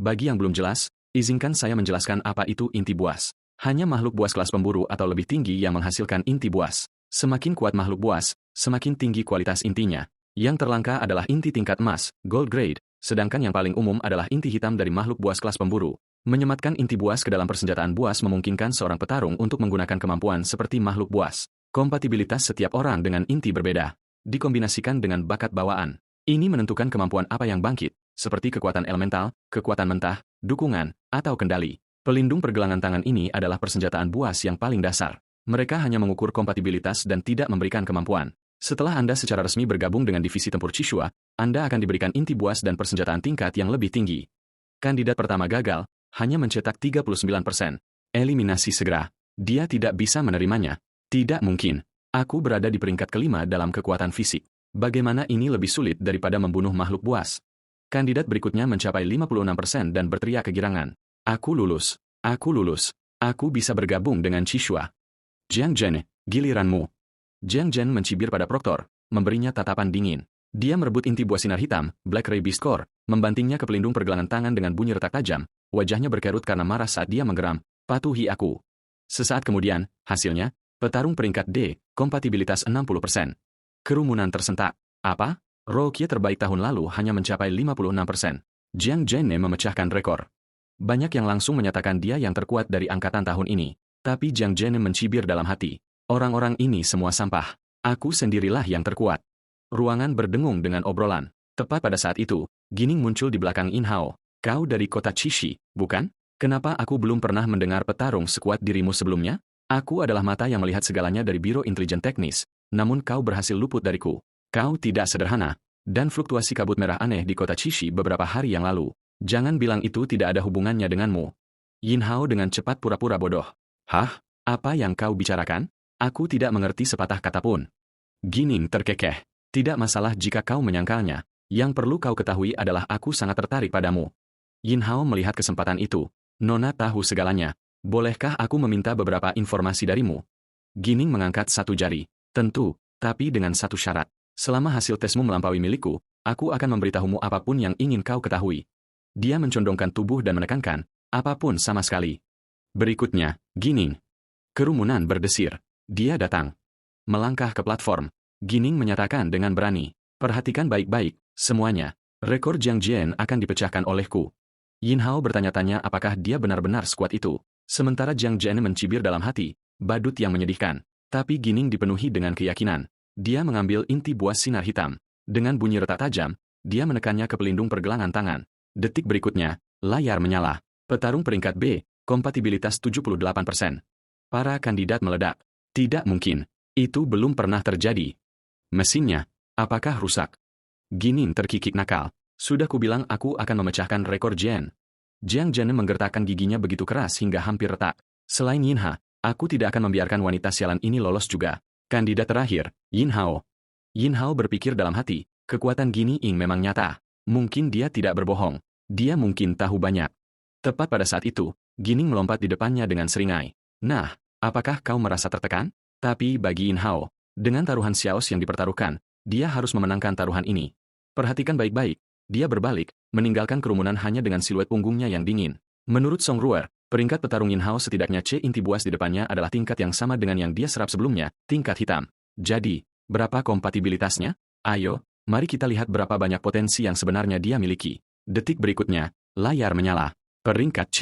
Bagi yang belum jelas, izinkan saya menjelaskan apa itu inti buas. Hanya makhluk buas kelas pemburu atau lebih tinggi yang menghasilkan inti buas. Semakin kuat makhluk buas, semakin tinggi kualitas intinya. Yang terlangka adalah inti tingkat emas, gold grade, sedangkan yang paling umum adalah inti hitam dari makhluk buas kelas pemburu. Menyematkan inti buas ke dalam persenjataan buas memungkinkan seorang petarung untuk menggunakan kemampuan seperti makhluk buas. Kompatibilitas setiap orang dengan inti berbeda. Dikombinasikan dengan bakat bawaan. Ini menentukan kemampuan apa yang bangkit, seperti kekuatan elemental, kekuatan mentah, dukungan, atau kendali. Pelindung pergelangan tangan ini adalah persenjataan buas yang paling dasar. Mereka hanya mengukur kompatibilitas dan tidak memberikan kemampuan. Setelah Anda secara resmi bergabung dengan divisi tempur Chishua, Anda akan diberikan inti buas dan persenjataan tingkat yang lebih tinggi. Kandidat pertama gagal, hanya mencetak 39%. Eliminasi segera. Dia tidak bisa menerimanya. Tidak mungkin. Aku berada di peringkat kelima dalam kekuatan fisik. Bagaimana ini lebih sulit daripada membunuh makhluk buas? Kandidat berikutnya mencapai 56% dan berteriak kegirangan. Aku lulus. Aku lulus. Aku bisa bergabung dengan Chisua. Jiang Zhen, giliranmu. Jiang Zhen mencibir pada Proktor, memberinya tatapan dingin. Dia merebut inti buah sinar hitam, Black Ray Beast Core, membantingnya ke pelindung pergelangan tangan dengan bunyi retak tajam, wajahnya berkerut karena marah saat dia menggeram, patuhi aku. Sesaat kemudian, hasilnya, petarung peringkat D, kompatibilitas 60%. Kerumunan tersentak. Apa? Rookie terbaik tahun lalu hanya mencapai 56%. Jiang Zhen memecahkan rekor. Banyak yang langsung menyatakan dia yang terkuat dari angkatan tahun ini. Tapi Jiang Zhen mencibir dalam hati. Orang-orang ini semua sampah. Aku sendirilah yang terkuat. Ruangan berdengung dengan obrolan. Tepat pada saat itu, Gining muncul di belakang In Hao. Kau dari kota Chishi, bukan? Kenapa aku belum pernah mendengar petarung sekuat dirimu sebelumnya? Aku adalah mata yang melihat segalanya dari Biro Intelijen Teknis, namun kau berhasil luput dariku. Kau tidak sederhana, dan fluktuasi kabut merah aneh di kota Chishi beberapa hari yang lalu. Jangan bilang itu tidak ada hubungannya denganmu. Yin Hao dengan cepat pura-pura bodoh. Hah? Apa yang kau bicarakan? Aku tidak mengerti sepatah kata pun. Gining terkekeh. Tidak masalah jika kau menyangkalnya. Yang perlu kau ketahui adalah aku sangat tertarik padamu. Yin Hao melihat kesempatan itu. Nona tahu segalanya. Bolehkah aku meminta beberapa informasi darimu? Gining mengangkat satu jari. Tentu, tapi dengan satu syarat. Selama hasil tesmu melampaui milikku, aku akan memberitahumu apapun yang ingin kau ketahui. Dia mencondongkan tubuh dan menekankan, apapun sama sekali. Berikutnya, Gining. Kerumunan berdesir. Dia datang. Melangkah ke platform. Gining menyatakan dengan berani, perhatikan baik-baik, semuanya. Rekor Jiang Zhen akan dipecahkan olehku. Yin Hao bertanya-tanya apakah dia benar-benar sekuat itu. Sementara Jiang Zhen mencibir dalam hati, badut yang menyedihkan. Tapi Gining dipenuhi dengan keyakinan. Dia mengambil inti buah sinar hitam. Dengan bunyi retak tajam, dia menekannya ke pelindung pergelangan tangan. Detik berikutnya, layar menyala. Petarung peringkat B, kompatibilitas 78%. Para kandidat meledak. Tidak mungkin. Itu belum pernah terjadi. Mesinnya, apakah rusak? Gining terkikik nakal. Sudah kubilang aku akan memecahkan rekor Jiang. Jiang Zhen menggertakkan giginya begitu keras hingga hampir retak. Selain Yinha, aku tidak akan membiarkan wanita sialan ini lolos juga. Kandidat terakhir, Yin Hao. Yin Hao berpikir dalam hati, kekuatan Gining memang nyata. Mungkin dia tidak berbohong. Dia mungkin tahu banyak. Tepat pada saat itu, Gining melompat di depannya dengan seringai. Nah, apakah kau merasa tertekan? Tapi bagi Yin Hao, dengan taruhan Xiaos yang dipertaruhkan, dia harus memenangkan taruhan ini. Perhatikan baik-baik, dia berbalik, meninggalkan kerumunan hanya dengan siluet punggungnya yang dingin. Menurut Song Ruer, peringkat petarung Yin Hao setidaknya C inti buas di depannya adalah tingkat yang sama dengan yang dia serap sebelumnya, tingkat hitam. Jadi, berapa kompatibilitasnya? Ayo, mari kita lihat berapa banyak potensi yang sebenarnya dia miliki. Detik berikutnya, layar menyala. Peringkat C.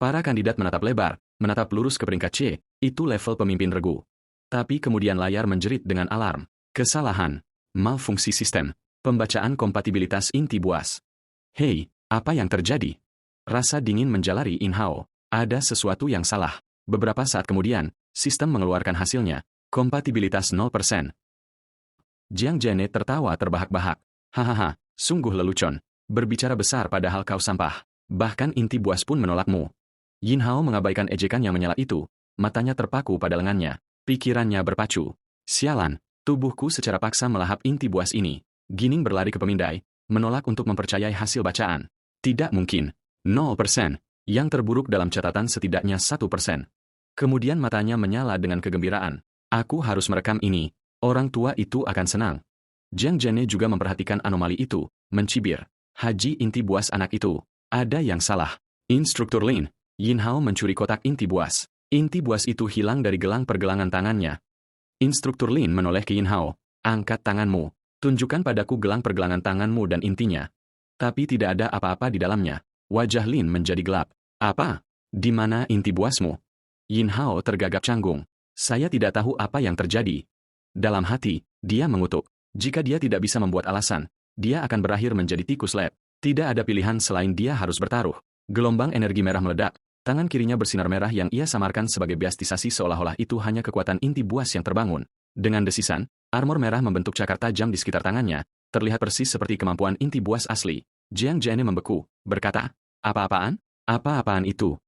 Para kandidat menatap lebar, menatap lurus ke peringkat C, itu level pemimpin regu. Tapi kemudian layar menjerit dengan alarm. Kesalahan. Malfungsi sistem. Pembacaan kompatibilitas inti buas. Hei, apa yang terjadi? Rasa dingin menjalari In Hao. Ada sesuatu yang salah. Beberapa saat kemudian, sistem mengeluarkan hasilnya. Kompatibilitas 0%. Jiang Zhen tertawa terbahak-bahak. Hahaha, sungguh lelucon. Berbicara besar padahal kau sampah. Bahkan inti buas pun menolakmu. Yin Hao mengabaikan ejekan yang menyala itu. Matanya terpaku pada lengannya. Pikirannya berpacu. Sialan, tubuhku secara paksa melahap inti buas ini. Gining berlari ke pemindai, menolak untuk mempercayai hasil bacaan. Tidak mungkin. 0%. Yang terburuk dalam catatan setidaknya 1%. Kemudian matanya menyala dengan kegembiraan. Aku harus merekam ini. Orang tua itu akan senang. Jiang Zhen juga memperhatikan anomali itu, mencibir. Haji inti buas anak itu. Ada yang salah. Instruktur Lin. Yin Hao mencuri kotak inti buas. Inti buas itu hilang dari gelang pergelangan tangannya. Instruktur Lin menoleh ke Yin Hao. Angkat tanganmu. Tunjukkan padaku gelang pergelangan tanganmu dan intinya. Tapi tidak ada apa-apa di dalamnya. Wajah Lin menjadi gelap. Apa? Di mana inti buasmu? Yin Hao tergagap canggung. Saya tidak tahu apa yang terjadi. Dalam hati, dia mengutuk. Jika dia tidak bisa membuat alasan, dia akan berakhir menjadi tikus lab. Tidak ada pilihan selain dia harus bertaruh. Gelombang energi merah meledak. Tangan kirinya bersinar merah yang ia samarkan sebagai biastisasi seolah-olah itu hanya kekuatan inti buas yang terbangun. Dengan desisan, armor merah membentuk cakar tajam di sekitar tangannya, terlihat persis seperti kemampuan inti buas asli. Jiang Zhen membeku, berkata, apa-apaan? Apa-apaan itu?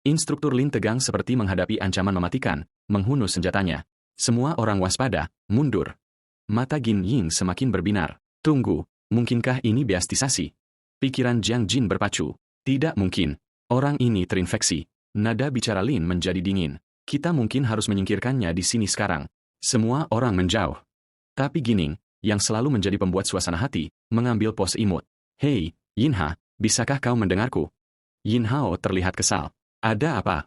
Instruktur Lin tegang seperti menghadapi ancaman mematikan, menghunus senjatanya. Semua orang waspada, mundur. Mata Gin Ying semakin berbinar. Tunggu, mungkinkah ini beastisasi? Pikiran Jiang Jin berpacu. Tidak mungkin. Orang ini terinfeksi. Nada bicara Lin menjadi dingin. Kita mungkin harus menyingkirkannya di sini sekarang. Semua orang menjauh. Tapi Gining, yang selalu menjadi pembuat suasana hati, mengambil pose imut. Hei, Yinha, bisakah kau mendengarku? Yinhao terlihat kesal. Ada apa?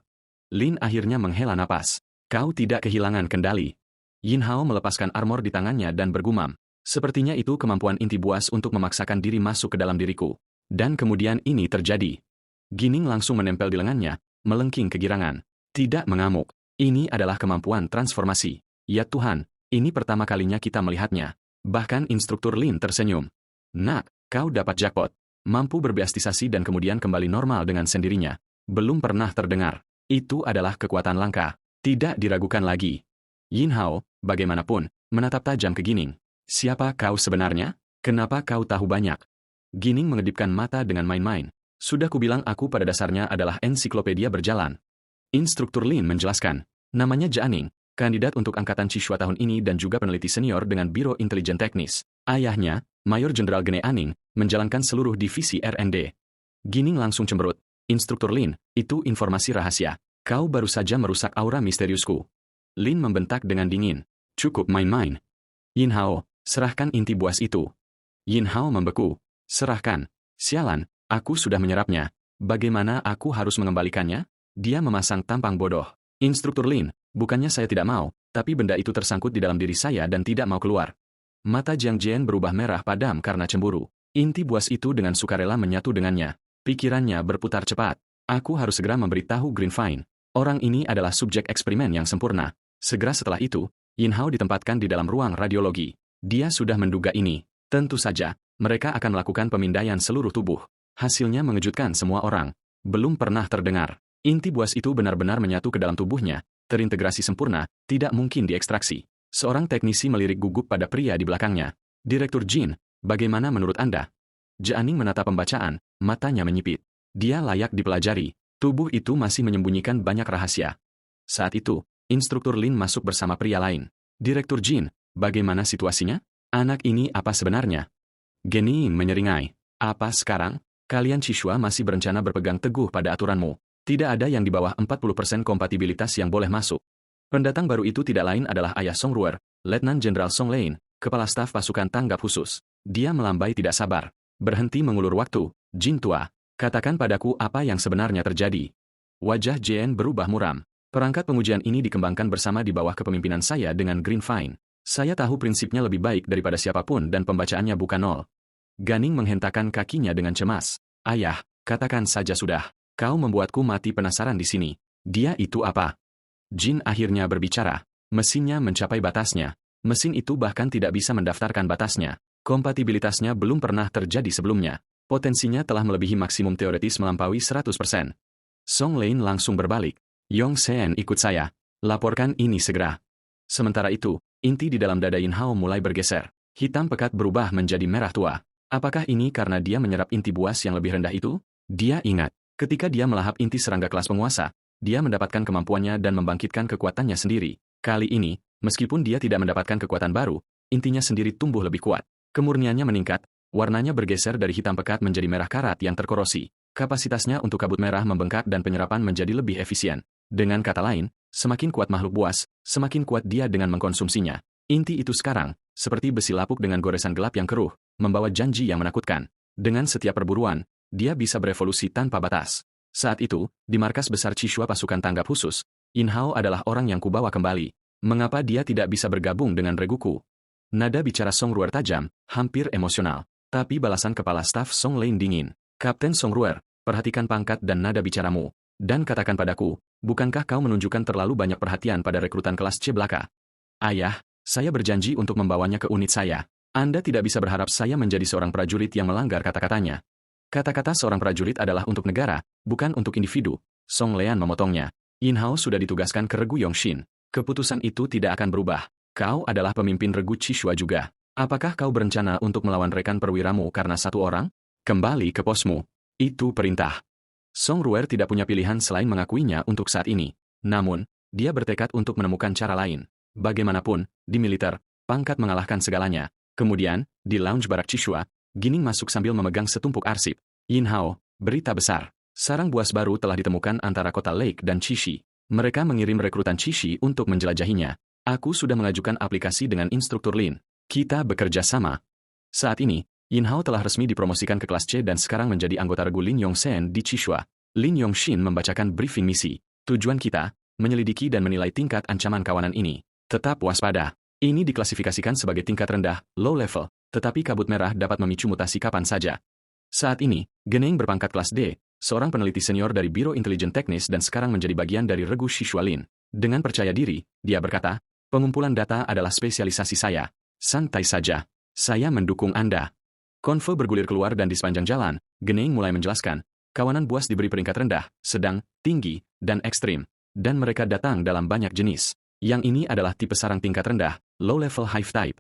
Lin akhirnya menghela napas. Kau tidak kehilangan kendali. Yinhao melepaskan armor di tangannya dan bergumam. Sepertinya itu kemampuan inti buas untuk memaksakan diri masuk ke dalam diriku. Dan kemudian ini terjadi. Gining langsung menempel di lengannya, melengking kegirangan. Tidak mengamuk. Ini adalah kemampuan transformasi. Ya Tuhan, ini pertama kalinya kita melihatnya. Bahkan instruktur Lin tersenyum. Nak, kau dapat jackpot. Mampu berbeastisasi dan kemudian kembali normal dengan sendirinya. Belum pernah terdengar. Itu adalah kekuatan langka. Tidak diragukan lagi. Yinhao, bagaimanapun, menatap tajam ke Gining. Siapa kau sebenarnya? Kenapa kau tahu banyak? Gining mengedipkan mata dengan main-main. Sudah kubilang aku pada dasarnya adalah ensiklopedia berjalan. Instruktur Lin menjelaskan. Namanya Jianing, kandidat untuk angkatan Cishua tahun ini dan juga peneliti senior dengan Biro Intelijen Teknis. Ayahnya, Mayor Jenderal Gene Aning, menjalankan seluruh divisi R&D. Gining langsung cemberut. Instruktur Lin, itu informasi rahasia. Kau baru saja merusak aura misteriusku. Lin membentak dengan dingin. Cukup main-main. Yinhao, serahkan inti buas itu. Yinhao membeku. Serahkan. Sialan, aku sudah menyerapnya. Bagaimana aku harus mengembalikannya? Dia memasang tampang bodoh. Instruktur Lin, bukannya saya tidak mau, tapi benda itu tersangkut di dalam diri saya dan tidak mau keluar. Mata Jiang Jian berubah merah padam karena cemburu. Inti buas itu dengan sukarela menyatu dengannya. Pikirannya berputar cepat. Aku harus segera memberitahu Greenvine. Orang ini adalah subjek eksperimen yang sempurna. Segera setelah itu, Yinhao ditempatkan di dalam ruang radiologi. Dia sudah menduga ini. Tentu saja, mereka akan melakukan pemindaian seluruh tubuh. Hasilnya mengejutkan semua orang. Belum pernah terdengar. Inti buas itu benar-benar menyatu ke dalam tubuhnya, terintegrasi sempurna, tidak mungkin diekstraksi. Seorang teknisi melirik gugup pada pria di belakangnya. Direktur Jin, bagaimana menurut Anda? Jianing menatap pembacaan, matanya menyipit. Dia layak dipelajari. Tubuh itu masih menyembunyikan banyak rahasia. Saat itu, instruktur Lin masuk bersama pria lain. Direktur Jin, bagaimana situasinya? Anak ini apa sebenarnya? Gening menyeringai. Apa sekarang? Kalian Cishua masih berencana berpegang teguh pada aturanmu. Tidak ada yang di bawah 40% kompatibilitas yang boleh masuk. Pendatang baru itu tidak lain adalah ayah Song Ruer, Letnan Jenderal Song Lein, kepala staf pasukan tanggap khusus. Dia melambai tidak sabar. Berhenti mengulur waktu. Jin tua, katakan padaku apa yang sebenarnya terjadi. Wajah Jien berubah muram. Perangkat pengujian ini dikembangkan bersama di bawah kepemimpinan saya dengan Greenvine. Saya tahu prinsipnya lebih baik daripada siapapun dan pembacaannya bukan nol. Ganing menghentakkan kakinya dengan cemas. Ayah, katakan saja sudah. Kau membuatku mati penasaran di sini. Dia itu apa? Jin akhirnya berbicara. Mesinnya mencapai batasnya. Mesin itu bahkan tidak bisa mendaftarkan batasnya. Kompatibilitasnya belum pernah terjadi sebelumnya. Potensinya telah melebihi maksimum teoretis melampaui 100%. Song Lein langsung berbalik. Yong Sen ikut saya. Laporkan ini segera. Sementara itu, inti di dalam dada Yinhao mulai bergeser. Hitam pekat berubah menjadi merah tua. Apakah ini karena dia menyerap inti buas yang lebih rendah itu? Dia ingat, ketika dia melahap inti serangga kelas penguasa, dia mendapatkan kemampuannya dan membangkitkan kekuatannya sendiri. Kali ini, meskipun dia tidak mendapatkan kekuatan baru, intinya sendiri tumbuh lebih kuat. Kemurniannya meningkat, warnanya bergeser dari hitam pekat menjadi merah karat yang terkorosi. Kapasitasnya untuk kabut merah membengkak dan penyerapan menjadi lebih efisien. Dengan kata lain, semakin kuat makhluk buas, semakin kuat dia dengan mengkonsumsinya. Inti itu sekarang, seperti besi lapuk dengan goresan gelap yang keruh, membawa janji yang menakutkan. Dengan setiap perburuan, dia bisa berevolusi tanpa batas. Saat itu, di markas besar Cishua pasukan tanggap khusus, Yinhao adalah orang yang kubawa kembali. Mengapa dia tidak bisa bergabung dengan reguku? Nada bicara Song Ruer tajam, hampir emosional. Tapi balasan kepala staf Song Lein dingin. Kapten Song Ruer, perhatikan pangkat dan nada bicaramu. Dan katakan padaku, bukankah kau menunjukkan terlalu banyak perhatian pada rekrutan kelas C belaka? Ayah, saya berjanji untuk membawanya ke unit saya. Anda tidak bisa berharap saya menjadi seorang prajurit yang melanggar kata-katanya. Kata-kata seorang prajurit adalah untuk negara, bukan untuk individu. Song Lean memotongnya. Yinhao sudah ditugaskan ke regu Yongshin. Keputusan itu tidak akan berubah. Kau adalah pemimpin regu Cishua juga. Apakah kau berencana untuk melawan rekan perwiramu karena satu orang? Kembali ke posmu. Itu perintah. Song Ruer tidak punya pilihan selain mengakuinya untuk saat ini. Namun, dia bertekad untuk menemukan cara lain. Bagaimanapun, di militer, pangkat mengalahkan segalanya. Kemudian, di lounge barak Chisua, Gining masuk sambil memegang setumpuk arsip. Yin Hao, berita besar. Sarang buas baru telah ditemukan antara kota Lake dan Chishi. Mereka mengirim rekrutan Chishi untuk menjelajahinya. Aku sudah mengajukan aplikasi dengan instruktur Lin. Kita bekerja sama. Saat ini, Yin Hao telah resmi dipromosikan ke kelas C dan sekarang menjadi anggota regu Lin Yongsen di Chisua. Lin Yongshin membacakan briefing misi. Tujuan kita, menyelidiki dan menilai tingkat ancaman kawanan ini. Tetap waspada. Ini diklasifikasikan sebagai tingkat rendah, low level, tetapi kabut merah dapat memicu mutasi kapan saja. Saat ini, Geneng berpangkat kelas D, seorang peneliti senior dari Biro Intelijen Teknis dan sekarang menjadi bagian dari regu Shishualin. Dengan percaya diri, dia berkata, pengumpulan data adalah spesialisasi saya. Santai saja. Saya mendukung Anda. Konvo bergulir keluar dan di sepanjang jalan, Geneng mulai menjelaskan, kawanan buas diberi peringkat rendah, sedang, tinggi, dan ekstrim. Dan mereka datang dalam banyak jenis. Yang ini adalah tipe sarang tingkat rendah, low-level hive type.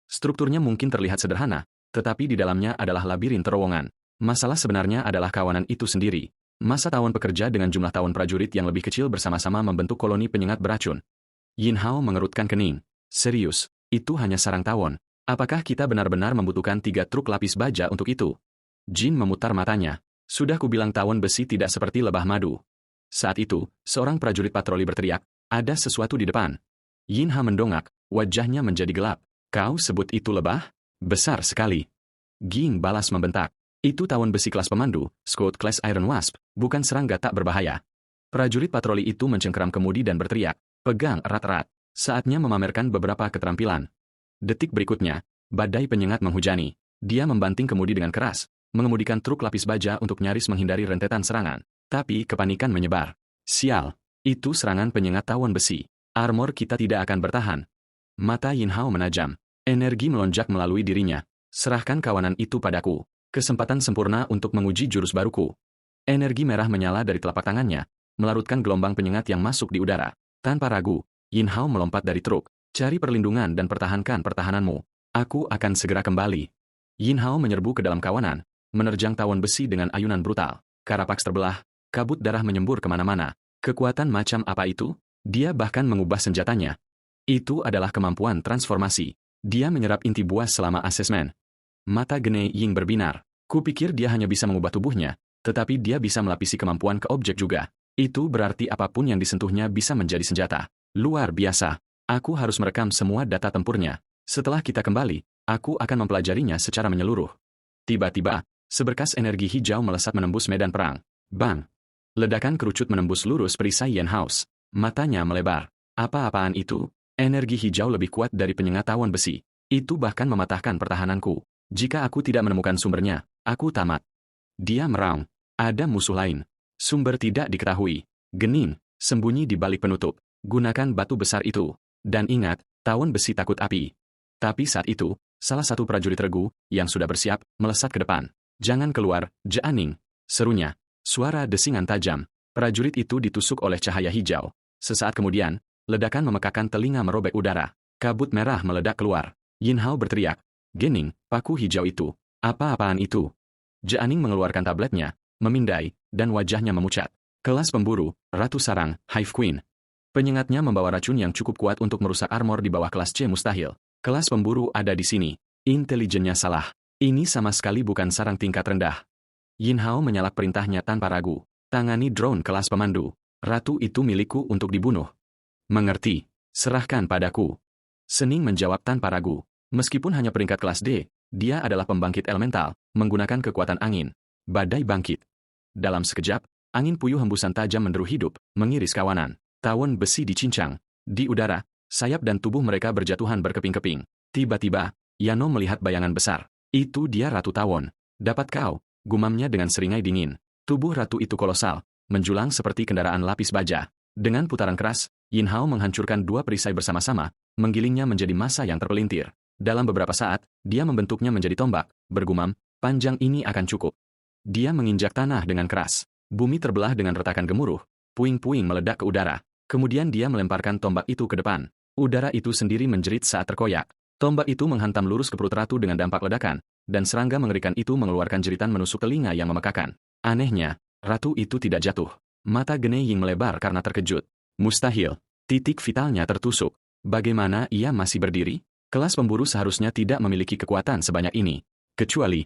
Strukturnya mungkin terlihat sederhana, tetapi di dalamnya adalah labirin terowongan. Masalah sebenarnya adalah kawanan itu sendiri. Masa tawon pekerja dengan jumlah tawon prajurit yang lebih kecil bersama-sama membentuk koloni penyengat beracun. Yin Hao mengerutkan kening. Serius, itu hanya sarang tawon. Apakah kita benar-benar membutuhkan 3 truk lapis baja untuk itu? Jin memutar matanya. Sudah kubilang tawon besi tidak seperti lebah madu. Saat itu, seorang prajurit patroli berteriak, ada sesuatu di depan. Yin Ha mendongak, wajahnya menjadi gelap. Kau sebut itu lebah? Besar sekali. Ging balas membentak. Itu tawon besi kelas pemandu, Scout Class Iron Wasp, bukan serangga tak berbahaya. Prajurit patroli itu mencengkeram kemudi dan berteriak, pegang erat-erat. Saatnya memamerkan beberapa keterampilan. Detik berikutnya, badai penyengat menghujani. Dia membanting kemudi dengan keras, mengemudikan truk lapis baja untuk nyaris menghindari rentetan serangan. Tapi kepanikan menyebar. Sial, itu serangan penyengat tawon besi. Armor kita tidak akan bertahan. Mata Yin Hao menajam. Energi melonjak melalui dirinya. Serahkan kawanan itu padaku. Kesempatan sempurna untuk menguji jurus baruku. Energi merah menyala dari telapak tangannya, melarutkan gelombang penyengat yang masuk di udara. Tanpa ragu, Yin Hao melompat dari truk. Cari perlindungan dan pertahankan pertahananmu. Aku akan segera kembali. Yin Hao menyerbu ke dalam kawanan, menerjang tawon besi dengan ayunan brutal. Karapaks terbelah, kabut darah menyembur kemana-mana. Kekuatan macam apa itu? Dia bahkan mengubah senjatanya. Itu adalah kemampuan transformasi. Dia menyerap inti buas selama asesmen. Mata Gene Ying berbinar. Kupikir dia hanya bisa mengubah tubuhnya, tetapi dia bisa melapisi kemampuan ke objek juga. Itu berarti apapun yang disentuhnya bisa menjadi senjata. Luar biasa. Aku harus merekam semua data tempurnya. Setelah kita kembali, aku akan mempelajarinya secara menyeluruh. Tiba-tiba, seberkas energi hijau melesat menembus medan perang. Bang! Ledakan kerucut menembus lurus perisai Yen House. Matanya melebar. Apa-apaan itu? Energi hijau lebih kuat dari penyengat tawon besi. Itu bahkan mematahkan pertahananku. Jika aku tidak menemukan sumbernya, aku tamat. Dia meraung. Ada musuh lain. Sumber tidak diketahui. Gening, sembunyi di balik penutup. Gunakan batu besar itu. Dan ingat, tawon besi takut api. Tapi saat itu, salah satu prajurit regu, yang sudah bersiap, melesat ke depan. Jangan keluar, Jeaning, serunya. Suara desingan tajam. Prajurit itu ditusuk oleh cahaya hijau. Sesaat kemudian, ledakan memekakan telinga merobek udara. Kabut merah meledak keluar. Yin Hao berteriak. Gening, paku hijau itu. Apa-apaan itu? Jeaning mengeluarkan tabletnya, memindai, dan wajahnya memucat. Kelas pemburu, Ratu Sarang, Hive Queen. Penyengatnya membawa racun yang cukup kuat untuk merusak armor di bawah kelas C mustahil. Kelas pemburu ada di sini. Intelijennya salah. Ini sama sekali bukan sarang tingkat rendah. Yin Hao menyalak perintahnya tanpa ragu. Tangani drone kelas pemandu. Ratu itu milikku untuk dibunuh. Mengerti. Serahkan padaku. Sening menjawab tanpa ragu. Meskipun hanya peringkat kelas D, dia adalah pembangkit elemental, menggunakan kekuatan angin. Badai bangkit. Dalam sekejap, angin puyuh hembusan tajam menderu hidup, mengiris kawanan. Tawon besi dicincang. Di udara, sayap dan tubuh mereka berjatuhan berkeping-keping. Tiba-tiba, Yano melihat bayangan besar. Itu dia Ratu Tawon. Dapat kau, gumamnya dengan seringai dingin. Tubuh ratu itu kolosal, menjulang seperti kendaraan lapis baja. Dengan putaran keras, Yin Hao menghancurkan 2 perisai bersama-sama, menggilingnya menjadi massa yang terpelintir. Dalam beberapa saat, dia membentuknya menjadi tombak, bergumam, panjang ini akan cukup. Dia menginjak tanah dengan keras. Bumi terbelah dengan retakan gemuruh, puing-puing meledak ke udara. Kemudian dia melemparkan tombak itu ke depan. Udara itu sendiri menjerit saat terkoyak. Tombak itu menghantam lurus ke perut ratu dengan dampak ledakan, dan serangga mengerikan itu mengeluarkan jeritan menusuk telinga yang memekakan. Anehnya, ratu itu tidak jatuh. Mata Gene Ying melebar karena terkejut. Mustahil. Titik vitalnya tertusuk. Bagaimana ia masih berdiri? Kelas pemburu seharusnya tidak memiliki kekuatan sebanyak ini. Kecuali...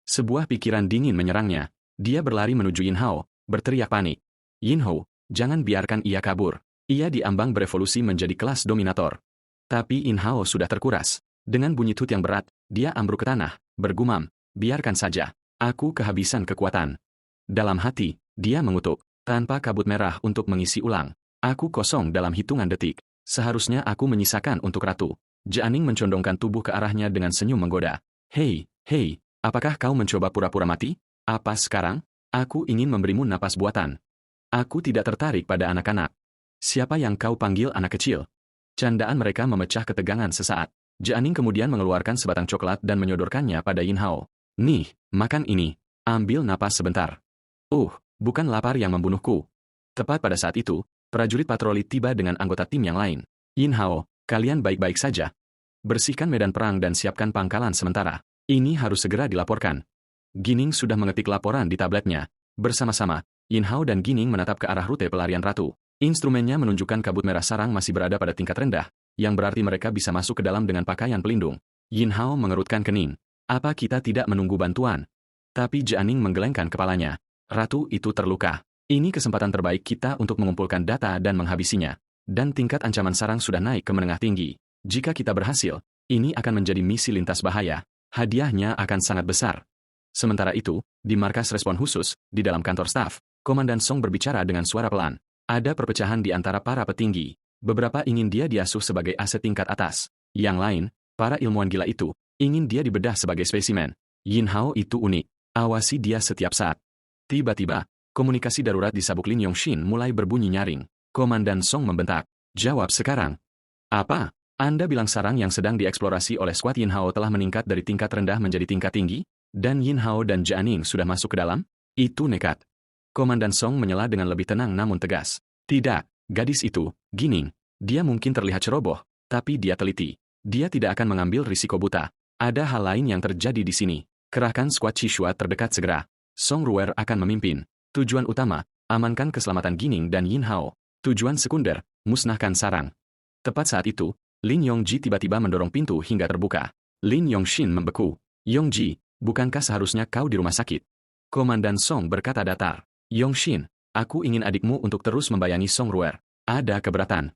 Sebuah pikiran dingin menyerangnya. Dia berlari menuju Yin Hao, berteriak panik. Yin Hao, jangan biarkan ia kabur. Ia diambang berevolusi menjadi kelas dominator. Tapi Yin Hao sudah terkuras. Dengan bunyi tut yang berat, dia ambruk ke tanah, bergumam, biarkan saja. Aku kehabisan kekuatan. Dalam hati, dia mengutuk, tanpa kabut merah untuk mengisi ulang. Aku kosong dalam hitungan detik. Seharusnya aku menyisakan untuk ratu. Jianing mencondongkan tubuh ke arahnya dengan senyum menggoda. Hei, apakah kau mencoba pura-pura mati? Apa sekarang? Aku ingin memberimu napas buatan. Aku tidak tertarik pada anak-anak. Siapa yang kau panggil anak kecil? Candaan mereka memecah ketegangan sesaat. Jianing kemudian mengeluarkan sebatang coklat dan menyodorkannya pada Yin Hao. Nih, makan ini. Ambil napas sebentar. Bukan lapar yang membunuhku. Tepat pada saat itu, prajurit patroli tiba dengan anggota tim yang lain. Yin Hao, kalian baik-baik saja. Bersihkan medan perang dan siapkan pangkalan sementara. Ini harus segera dilaporkan. Gining sudah mengetik laporan di tabletnya. Bersama-sama, Yin Hao dan Gining menatap ke arah rute pelarian ratu. Instrumennya menunjukkan kabut merah sarang masih berada pada tingkat rendah, yang berarti mereka bisa masuk ke dalam dengan pakaian pelindung. Yin Hao mengerutkan kening. Apa kita tidak menunggu bantuan? Tapi Jianing menggelengkan kepalanya. Ratu itu terluka. Ini kesempatan terbaik kita untuk mengumpulkan data dan menghabisinya. Dan tingkat ancaman sarang sudah naik ke menengah tinggi. Jika kita berhasil, ini akan menjadi misi lintas bahaya. Hadiahnya akan sangat besar. Sementara itu, di markas respon khusus, di dalam kantor staf, Komandan Song berbicara dengan suara pelan. Ada perpecahan di antara para petinggi. Beberapa ingin dia diasuh sebagai aset tingkat atas. Yang lain, para ilmuwan gila itu, ingin dia dibedah sebagai spesimen. Yin Hao itu unik. Awasi dia setiap saat. Tiba-tiba, komunikasi darurat di sabuk Lin Yongxin mulai berbunyi nyaring. Komandan Song membentak. Jawab sekarang. Apa? Anda bilang sarang yang sedang dieksplorasi oleh skuad Yin Hao telah meningkat dari tingkat rendah menjadi tingkat tinggi? Dan Yin Hao dan Jianing sudah masuk ke dalam? Itu nekat. Komandan Song menyela dengan lebih tenang namun tegas. Tidak, gadis itu, Gining. Dia mungkin terlihat ceroboh, tapi dia teliti. Dia tidak akan mengambil risiko buta. Ada hal lain yang terjadi di sini. Kerahkan skuad Qixua terdekat segera. Song Ruer akan memimpin. Tujuan utama, amankan keselamatan Gining dan Yin Hao. Tujuan sekunder, musnahkan sarang. Tepat saat itu, Lin Yongji tiba-tiba mendorong pintu hingga terbuka. Lin Yongxin membeku. Yongji, bukankah seharusnya kau di rumah sakit? Komandan Song berkata datar. Yongxin, aku ingin adikmu untuk terus membayangi Song Ruer. Ada keberatan.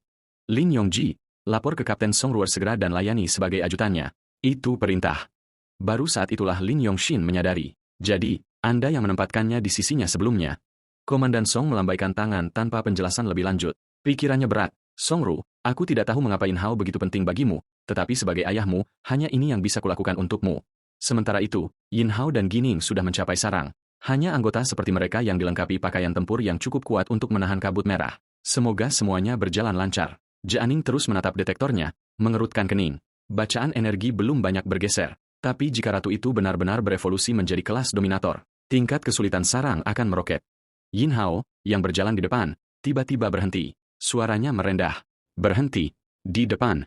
Lin Yongji, lapor ke Kapten Song Ruer segera dan layani sebagai ajutannya. Itu perintah. Baru saat itulah Lin Yongxin menyadari. Jadi, Anda yang menempatkannya di sisinya sebelumnya. Komandan Song melambaikan tangan tanpa penjelasan lebih lanjut. Pikirannya berat. Song Ru, aku tidak tahu mengapa Yin Hao begitu penting bagimu, tetapi sebagai ayahmu, hanya ini yang bisa kulakukan untukmu. Sementara itu, Yin Hao dan Gining sudah mencapai sarang. Hanya anggota seperti mereka yang dilengkapi pakaian tempur yang cukup kuat untuk menahan kabut merah. Semoga semuanya berjalan lancar. Jianing terus menatap detektornya, mengerutkan kening. Bacaan energi belum banyak bergeser. Tapi jika ratu itu benar-benar berevolusi menjadi kelas dominator, tingkat kesulitan sarang akan meroket. Yin Hao, yang berjalan di depan, tiba-tiba berhenti. Suaranya merendah. Berhenti. Di depan.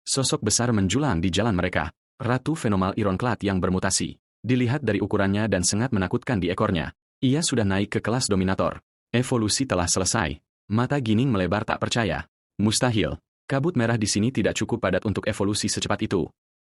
Sosok besar menjulang di jalan mereka. Ratu fenomenal Ironclad yang bermutasi. Dilihat dari ukurannya dan sangat menakutkan di ekornya. Ia sudah naik ke kelas dominator. Evolusi telah selesai. Mata Gining melebar tak percaya. Mustahil. Kabut merah di sini tidak cukup padat untuk evolusi secepat itu.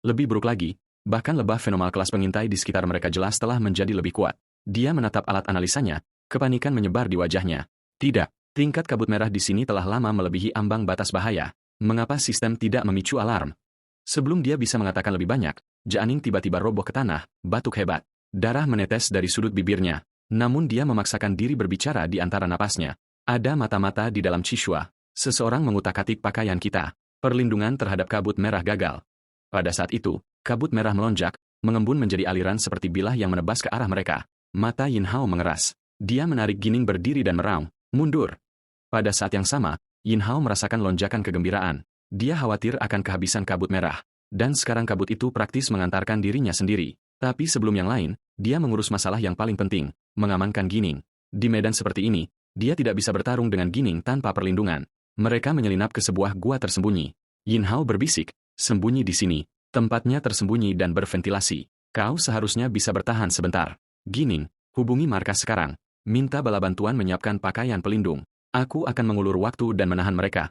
Lebih buruk lagi, bahkan lebah fenomenal kelas pengintai di sekitar mereka jelas telah menjadi lebih kuat. Dia menatap alat analisanya, kepanikan menyebar di wajahnya. Tidak, tingkat kabut merah di sini telah lama melebihi ambang batas bahaya. Mengapa sistem tidak memicu alarm? Sebelum dia bisa mengatakan lebih banyak, Jianing tiba-tiba roboh ke tanah, batuk hebat. Darah menetes dari sudut bibirnya. Namun dia memaksakan diri berbicara di antara napasnya. Ada mata-mata di dalam Qixua. Seseorang mengutak-atik pakaian kita. Perlindungan terhadap kabut merah gagal. Pada saat itu, kabut merah melonjak, mengembun menjadi aliran seperti bilah yang menebas ke arah mereka. Mata Yin Hao mengeras. Dia menarik Gining berdiri dan meraung, mundur. Pada saat yang sama, Yin Hao merasakan lonjakan kegembiraan. Dia khawatir akan kehabisan kabut merah. Dan sekarang kabut itu praktis mengantarkan dirinya sendiri. Tapi sebelum yang lain, dia mengurus masalah yang paling penting, mengamankan Gining. Di medan seperti ini, dia tidak bisa bertarung dengan Gining tanpa perlindungan. Mereka menyelinap ke sebuah gua tersembunyi. Yin Hao berbisik, sembunyi di sini. Tempatnya tersembunyi dan berventilasi. Kau seharusnya bisa bertahan sebentar. Gining, hubungi markas sekarang. Minta bala bantuan menyiapkan pakaian pelindung. Aku akan mengulur waktu dan menahan mereka.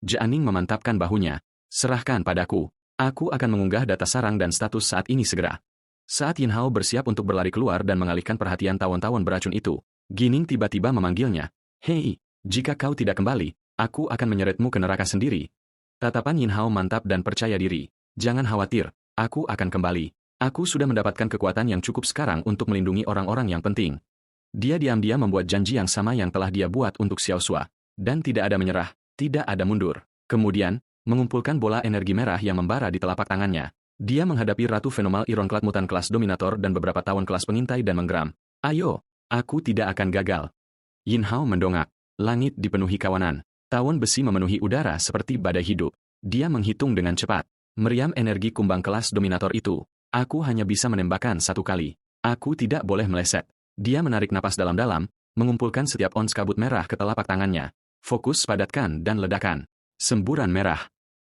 Jianing memantapkan bahunya. Serahkan padaku. Aku akan mengunggah data sarang dan status saat ini segera. Saat Yin Hao bersiap untuk berlari keluar dan mengalihkan perhatian tawon-tawon beracun itu, Gining tiba-tiba memanggilnya. Hei, jika kau tidak kembali, aku akan menyeretmu ke neraka sendiri. Tatapan Yin Hao mantap dan percaya diri. Jangan khawatir, aku akan kembali. Aku sudah mendapatkan kekuatan yang cukup sekarang untuk melindungi orang-orang yang penting. Dia diam-diam membuat janji yang sama yang telah dia buat untuk Xiao Xua. Dan tidak ada menyerah, tidak ada mundur. Kemudian, mengumpulkan bola energi merah yang membara di telapak tangannya. Dia menghadapi Ratu Fenomenal Ironclad Mutan kelas Dominator dan beberapa tawon kelas pengintai dan menggeram. Ayo, aku tidak akan gagal. Yin Hao mendongak. Langit dipenuhi kawanan. Tawon besi memenuhi udara seperti badai hidup. Dia menghitung dengan cepat. Meriam energi kumbang kelas Dominator itu. Aku hanya bisa menembakkan satu kali. Aku tidak boleh meleset. Dia menarik napas dalam-dalam, mengumpulkan setiap ons kabut merah ke telapak tangannya. Fokus padatkan dan ledakan. Semburan merah.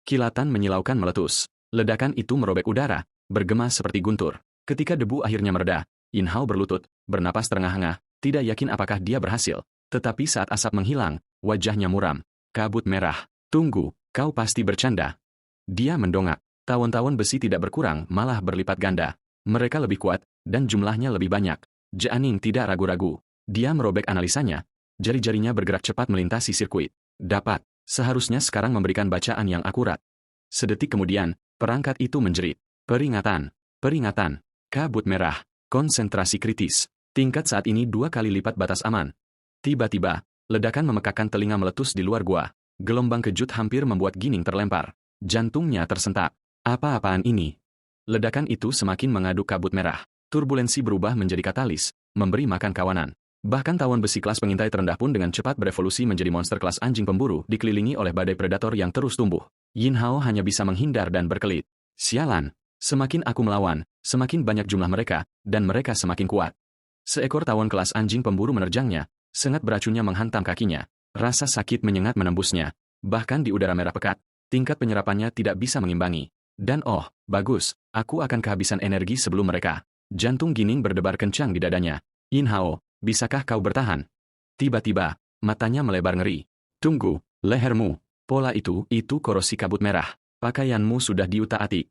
Kilatan menyilaukan meletus. Ledakan itu merobek udara, bergema seperti guntur. Ketika debu akhirnya mereda, Yin Hao berlutut, bernapas terengah-engah, tidak yakin apakah dia berhasil. Tetapi saat asap menghilang, wajahnya muram. Kabut merah. Tunggu, kau pasti bercanda. Dia mendongak. Tawon-tawon besi tidak berkurang, malah berlipat ganda. Mereka lebih kuat, dan jumlahnya lebih banyak. Jianing tidak ragu-ragu. Dia merobek analisanya. Jari-jarinya bergerak cepat melintasi sirkuit. Dapat, seharusnya sekarang memberikan bacaan yang akurat. Sedetik kemudian, perangkat itu menjerit. Peringatan, peringatan, kabut merah, konsentrasi kritis. Tingkat saat ini 2 kali lipat batas aman. Tiba-tiba, ledakan memekakkan telinga meletus di luar gua. Gelombang kejut hampir membuat Gining terlempar. Jantungnya tersentak. Apa-apaan ini? Ledakan itu semakin mengaduk kabut merah. Turbulensi berubah menjadi katalis, memberi makan kawanan. Bahkan tawon besi kelas pengintai terendah pun dengan cepat berevolusi menjadi monster kelas anjing pemburu dikelilingi oleh badai predator yang terus tumbuh. Yin Hao hanya bisa menghindar dan berkelit. Sialan, semakin aku melawan, semakin banyak jumlah mereka, dan mereka semakin kuat. Seekor tawon kelas anjing pemburu menerjangnya, sengat beracunnya menghantam kakinya. Rasa sakit menyengat menembusnya. Bahkan di udara merah pekat, tingkat penyerapannya tidak bisa mengimbangi. Dan oh, bagus, aku akan kehabisan energi sebelum mereka. Jantung Gining berdebar kencang di dadanya. Yin Hao, bisakah kau bertahan? Tiba-tiba, matanya melebar ngeri. Tunggu, lehermu. Pola itu korosi kabut merah. Pakaianmu sudah diutak-atik.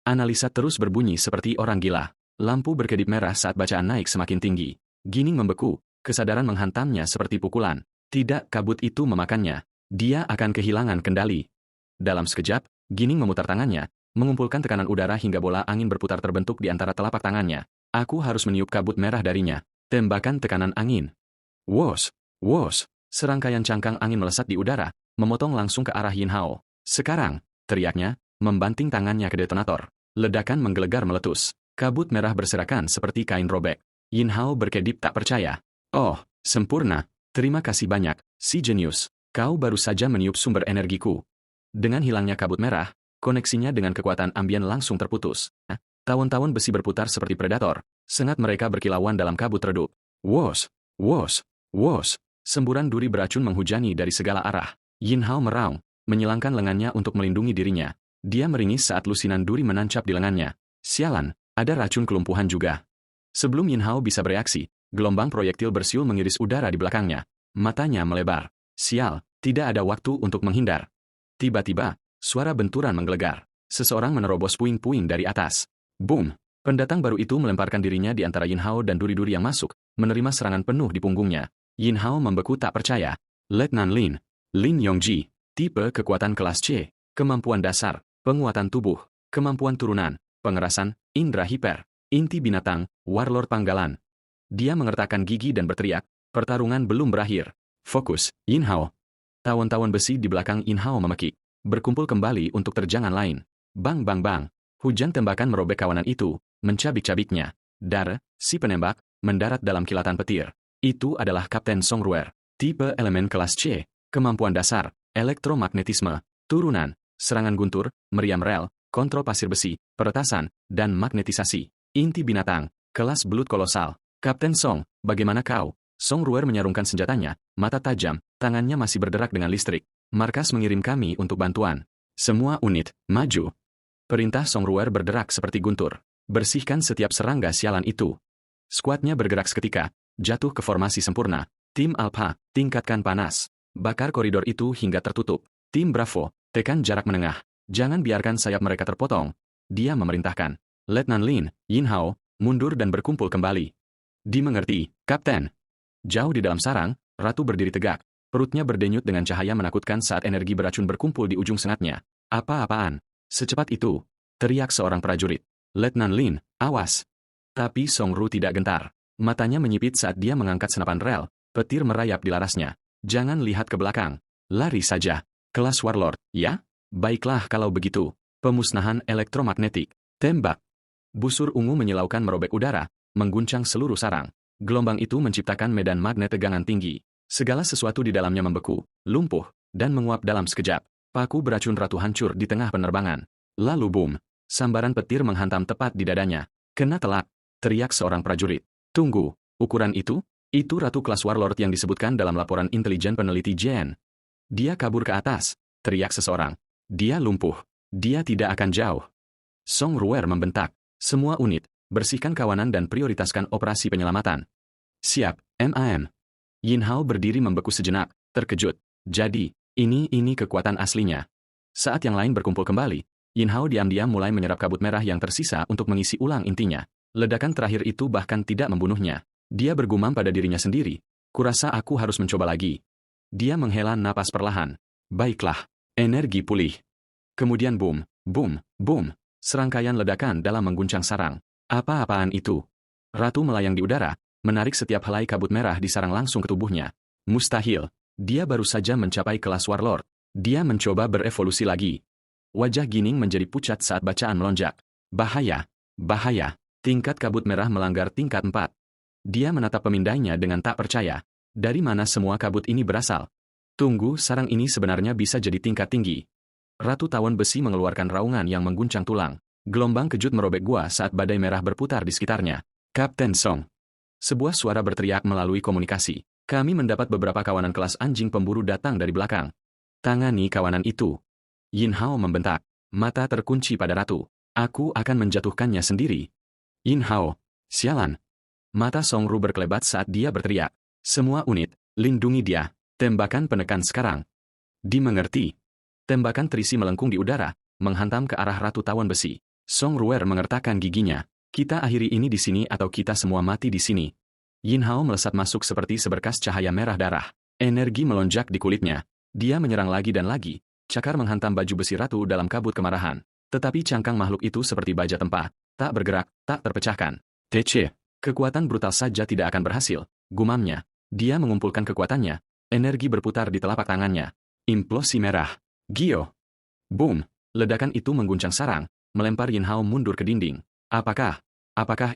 Analisa terus berbunyi seperti orang gila. Lampu berkedip merah saat bacaan naik semakin tinggi. Gining membeku, kesadaran menghantamnya seperti pukulan. Tidak, kabut itu memakannya. Dia akan kehilangan kendali. Dalam sekejap, Gining memutar tangannya, mengumpulkan tekanan udara hingga bola angin berputar terbentuk di antara telapak tangannya. Aku harus meniup kabut merah darinya. Tembakan tekanan angin. Wos, wos, serangkaian cangkang angin melesat di udara, memotong langsung ke arah Yin Hao. Sekarang, teriaknya, membanting tangannya ke detonator. Ledakan menggelegar meletus. Kabut merah berserakan seperti kain robek. Yin Hao berkedip tak percaya. Oh, sempurna. Terima kasih banyak, si jenius. Kau baru saja meniup sumber energiku. Dengan hilangnya kabut merah, koneksinya dengan kekuatan ambien langsung terputus. Tawon-tawon besi berputar seperti predator. Sengat mereka berkilauan dalam kabut redup. Wos, wos, wos. Semburan duri beracun menghujani dari segala arah. Yin Hao meraung, menyilangkan lengannya untuk melindungi dirinya. Dia meringis saat lusinan duri menancap di lengannya. Sialan, ada racun kelumpuhan juga. Sebelum Yin Hao bisa bereaksi, gelombang proyektil bersiul mengiris udara di belakangnya. Matanya melebar. Sial, tidak ada waktu untuk menghindar. Tiba-tiba, suara benturan menggelegar. Seseorang menerobos puing-puing dari atas. Boom! Pendatang baru itu melemparkan dirinya di antara Yin Hao dan duri-duri yang masuk, menerima serangan penuh di punggungnya. Yin Hao membeku tak percaya. Letnan Lin Yongji, tipe kekuatan kelas C, kemampuan dasar, penguatan tubuh, kemampuan turunan, pengerasan, indera hiper, inti binatang, warlord panggalan. Dia mengertakkan gigi dan berteriak, pertarungan belum berakhir. Fokus, Yin Hao. Tawon-tawon besi di belakang Yin Hao memekik, berkumpul kembali untuk terjangan lain. Bang bang bang. Hujan tembakan merobek kawanan itu, mencabik-cabiknya. Dar, si penembak, mendarat dalam kilatan petir. Itu adalah Kapten Song Ruer, tipe elemen kelas C, kemampuan dasar, elektromagnetisme, turunan, serangan guntur, meriam rel, kontrol pasir besi, peretasan, dan magnetisasi. Inti binatang, kelas belut kolosal. Kapten Song, bagaimana kau? Song Ruer menyarungkan senjatanya, mata tajam, tangannya masih berderak dengan listrik. Markas mengirim kami untuk bantuan. Semua unit, maju. Perintah Song Ruer berderak seperti guntur. Bersihkan setiap serangga sialan itu. Skuadnya bergerak seketika, jatuh ke formasi sempurna. Tim Alpha, tingkatkan panas. Bakar koridor itu hingga tertutup. Tim Bravo, tekan jarak menengah. Jangan biarkan sayap mereka terpotong. Dia memerintahkan. Letnan Lin, Yin Hao, mundur dan berkumpul kembali. Dimengerti, Kapten. Jauh di dalam sarang, Ratu berdiri tegak. Perutnya berdenyut dengan cahaya menakutkan saat energi beracun berkumpul di ujung sengatnya. Apa-apaan? Secepat itu, teriak seorang prajurit. Letnan Lin, awas. Tapi Song Ru tidak gentar. Matanya menyipit saat dia mengangkat senapan rel, petir merayap di larasnya. Jangan lihat ke belakang. Lari saja. Kelas Warlord, ya? Baiklah kalau begitu. Pemusnahan elektromagnetik. Tembak. Busur ungu menyilaukan merobek udara, mengguncang seluruh sarang. Gelombang itu menciptakan medan magnet tegangan tinggi. Segala sesuatu di dalamnya membeku, lumpuh, dan menguap dalam sekejap. Paku beracun ratu hancur di tengah penerbangan. Lalu boom. Sambaran petir menghantam tepat di dadanya. Kena telak, teriak seorang prajurit. Tunggu, ukuran itu? Itu ratu kelas Warlord yang disebutkan dalam laporan intelijen peneliti Jen. Dia kabur ke atas, teriak seseorang. Dia lumpuh. Dia tidak akan jauh. Song Ruer membentak. Semua unit, bersihkan kawanan dan prioritaskan operasi penyelamatan. Siap, MAM. Yin Hao berdiri membeku sejenak, terkejut. Jadi, ini kekuatan aslinya. Saat yang lain berkumpul kembali, Yin Hao diam-diam mulai menyerap kabut merah yang tersisa untuk mengisi ulang intinya. Ledakan terakhir itu bahkan tidak membunuhnya. Dia bergumam pada dirinya sendiri. Kurasa aku harus mencoba lagi. Dia menghela napas perlahan. Baiklah, energi pulih. Kemudian boom, boom, boom. Serangkaian ledakan dalam mengguncang sarang. Apa-apaan itu? Ratu melayang di udara, menarik setiap helai kabut merah di sarang langsung ke tubuhnya. Mustahil. Dia baru saja mencapai kelas Warlord. Dia mencoba berevolusi lagi. Wajah Gining menjadi pucat saat bacaan melonjak. Bahaya, bahaya. Tingkat kabut merah melanggar tingkat 4. Dia menatap pemindainya dengan tak percaya. Dari mana semua kabut ini berasal? Tunggu, sarang ini sebenarnya bisa jadi tingkat tinggi. Ratu Tawon Besi mengeluarkan raungan yang mengguncang tulang. Gelombang kejut merobek gua saat badai merah berputar di sekitarnya. Kapten Song. Sebuah suara berteriak melalui komunikasi. Kami mendapat beberapa kawanan kelas anjing pemburu datang dari belakang. Tangani kawanan itu. Yin Hao membentak. Mata terkunci pada Ratu. Aku akan menjatuhkannya sendiri. Yin Hao. Sialan. Mata Song Ru berkelebat saat dia berteriak. Semua unit, lindungi dia. Tembakan penekan sekarang. Dimengerti. Tembakan terisi melengkung di udara, menghantam ke arah Ratu Tawon Besi. Song Ruer mengertakkan giginya. Kita akhiri ini di sini atau kita semua mati di sini. Yin Hao melesat masuk seperti seberkas cahaya merah darah. Energi melonjak di kulitnya. Dia menyerang lagi dan lagi. Cakar menghantam baju besi Ratu dalam kabut kemarahan. Tetapi cangkang makhluk itu seperti baja tempa. Tak bergerak, tak terpecahkan. TC. Kekuatan brutal saja tidak akan berhasil. Gumamnya. Dia mengumpulkan kekuatannya. Energi berputar di telapak tangannya. Implosi merah. Gio. Boom. Ledakan itu mengguncang sarang, melempar Yin Hao mundur ke dinding. Apakah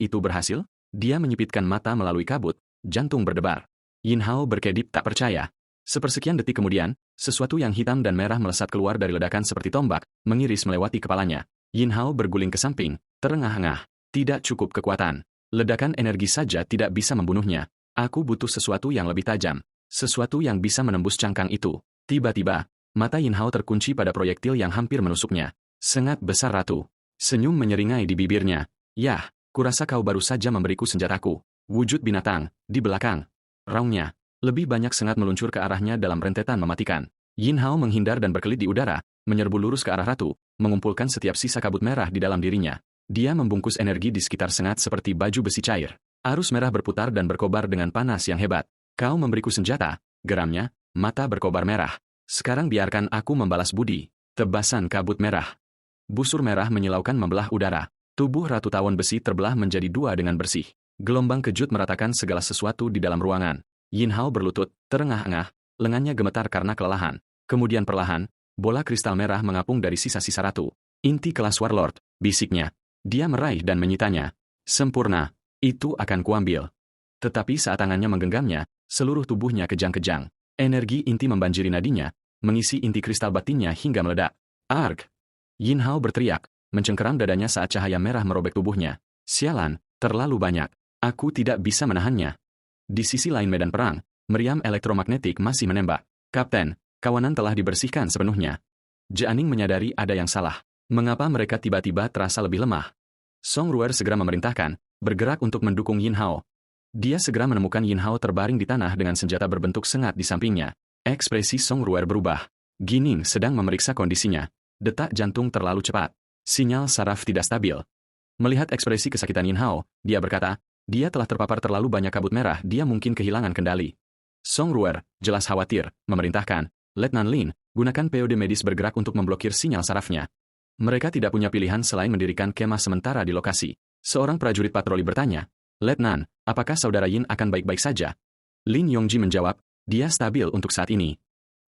itu berhasil? Dia menyipitkan mata melalui kabut, jantung berdebar. Yin Hao berkedip tak percaya. Sepersekian detik kemudian, sesuatu yang hitam dan merah melesat keluar dari ledakan seperti tombak, mengiris melewati kepalanya. Yin Hao berguling ke samping, terengah-engah. Tidak cukup kekuatan. Ledakan energi saja tidak bisa membunuhnya. Aku butuh sesuatu yang lebih tajam. Sesuatu yang bisa menembus cangkang itu. Tiba-tiba, mata Yin Hao terkunci pada proyektil yang hampir menusuknya. Sengat besar Ratu. Senyum menyeringai di bibirnya. Yah, kurasa kau baru saja memberiku senjataku. Wujud binatang, di belakang. Raungnya. Lebih banyak sengat meluncur ke arahnya dalam rentetan mematikan. Yin Hao menghindar dan berkelit di udara, menyerbu lurus ke arah Ratu, mengumpulkan setiap sisa kabut merah di dalam dirinya. Dia membungkus energi di sekitar sengat seperti baju besi cair. Arus merah berputar dan berkobar dengan panas yang hebat. Kau memberiku senjata, geramnya, mata berkobar merah. Sekarang biarkan aku membalas budi. Tebasan kabut merah. Busur merah menyilaukan membelah udara. Tubuh Ratu Tawon Besi terbelah menjadi dua dengan bersih. Gelombang kejut meratakan segala sesuatu di dalam ruangan. Yin Hao berlutut, terengah-engah, lengannya gemetar karena kelelahan. Kemudian perlahan, bola kristal merah mengapung dari sisa-sisa Ratu. Inti kelas Warlord, bisiknya. Dia meraih dan menyitanya. Sempurna. Itu akan kuambil. Tetapi saat tangannya menggenggamnya, seluruh tubuhnya kejang-kejang. Energi inti membanjiri nadinya, mengisi inti kristal batinnya hingga meledak. Arg! Yin Hao berteriak, mencengkeram dadanya saat cahaya merah merobek tubuhnya. Sialan, terlalu banyak. Aku tidak bisa menahannya. Di sisi lain medan perang, meriam elektromagnetik masih menembak. Kapten, kawanan telah dibersihkan sepenuhnya. Jianing menyadari ada yang salah. Mengapa mereka tiba-tiba terasa lebih lemah? Song Ruer segera memerintahkan, bergerak untuk mendukung Yin Hao. Dia segera menemukan Yin Hao terbaring di tanah dengan senjata berbentuk sengat di sampingnya. Ekspresi Song Ruer berubah. Gining sedang memeriksa kondisinya. Detak jantung terlalu cepat. Sinyal saraf tidak stabil. Melihat ekspresi kesakitan Yin Hao, dia berkata, dia telah terpapar terlalu banyak kabut merah, dia mungkin kehilangan kendali. Song Ruer, jelas khawatir, memerintahkan, Letnan Lin, gunakan POD medis bergerak untuk memblokir sinyal sarafnya. Mereka tidak punya pilihan selain mendirikan kemah sementara di lokasi. Seorang prajurit patroli bertanya, Letnan, apakah saudara Yin akan baik-baik saja? Lin Yongji menjawab, dia stabil untuk saat ini.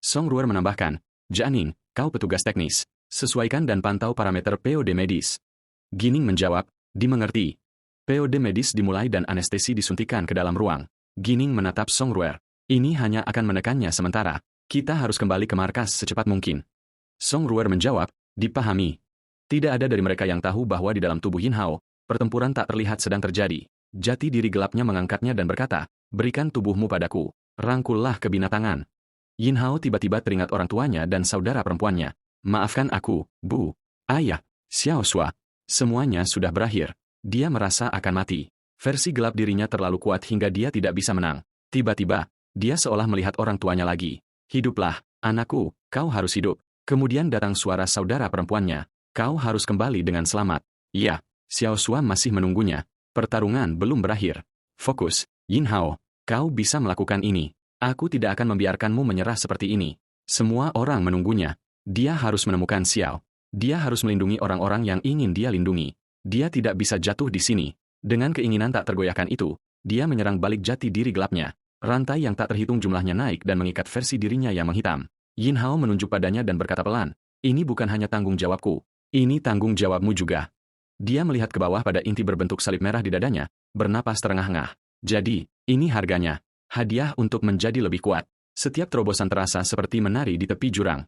Song Ruer menambahkan, Jianing, kau petugas teknis. Sesuaikan dan pantau parameter POD medis. Gining menjawab, dimengerti. POD medis dimulai dan anestesi disuntikan ke dalam ruang. Gining menatap Song Ruer. Ini hanya akan menekannya sementara. Kita harus kembali ke markas secepat mungkin. Song Ruer menjawab, dipahami. Tidak ada dari mereka yang tahu bahwa di dalam tubuh Yin Hao, pertempuran tak terlihat sedang terjadi. Jati diri gelapnya mengangkatnya dan berkata, berikan tubuhmu padaku. Rangkullah kebinatangan. Yin Hao tiba-tiba teringat orang tuanya dan saudara perempuannya. Maafkan aku, Bu. Ayah. Xiao Xua. Semuanya sudah berakhir. Dia merasa akan mati. Versi gelap dirinya terlalu kuat hingga dia tidak bisa menang. Tiba-tiba, dia seolah melihat orang tuanya lagi. Hiduplah, anakku, kau harus hidup. Kemudian datang suara saudara perempuannya. Kau harus kembali dengan selamat. Iya, Xiao Xua masih menunggunya. Pertarungan belum berakhir. Fokus, Yin Hao, kau bisa melakukan ini. Aku tidak akan membiarkanmu menyerah seperti ini. Semua orang menunggunya. Dia harus menemukan Xiao. Dia harus melindungi orang-orang yang ingin dia lindungi. Dia tidak bisa jatuh di sini. Dengan keinginan tak tergoyahkan itu, dia menyerang balik jati diri gelapnya. Rantai yang tak terhitung jumlahnya naik dan mengikat versi dirinya yang menghitam. Yin Hao menunjuk padanya dan berkata pelan, ini bukan hanya tanggung jawabku. Ini tanggung jawabmu juga. Dia melihat ke bawah pada inti berbentuk salib merah di dadanya, bernapas terengah-engah. Jadi, ini harganya. Hadiah untuk menjadi lebih kuat. Setiap terobosan terasa seperti menari di tepi jurang.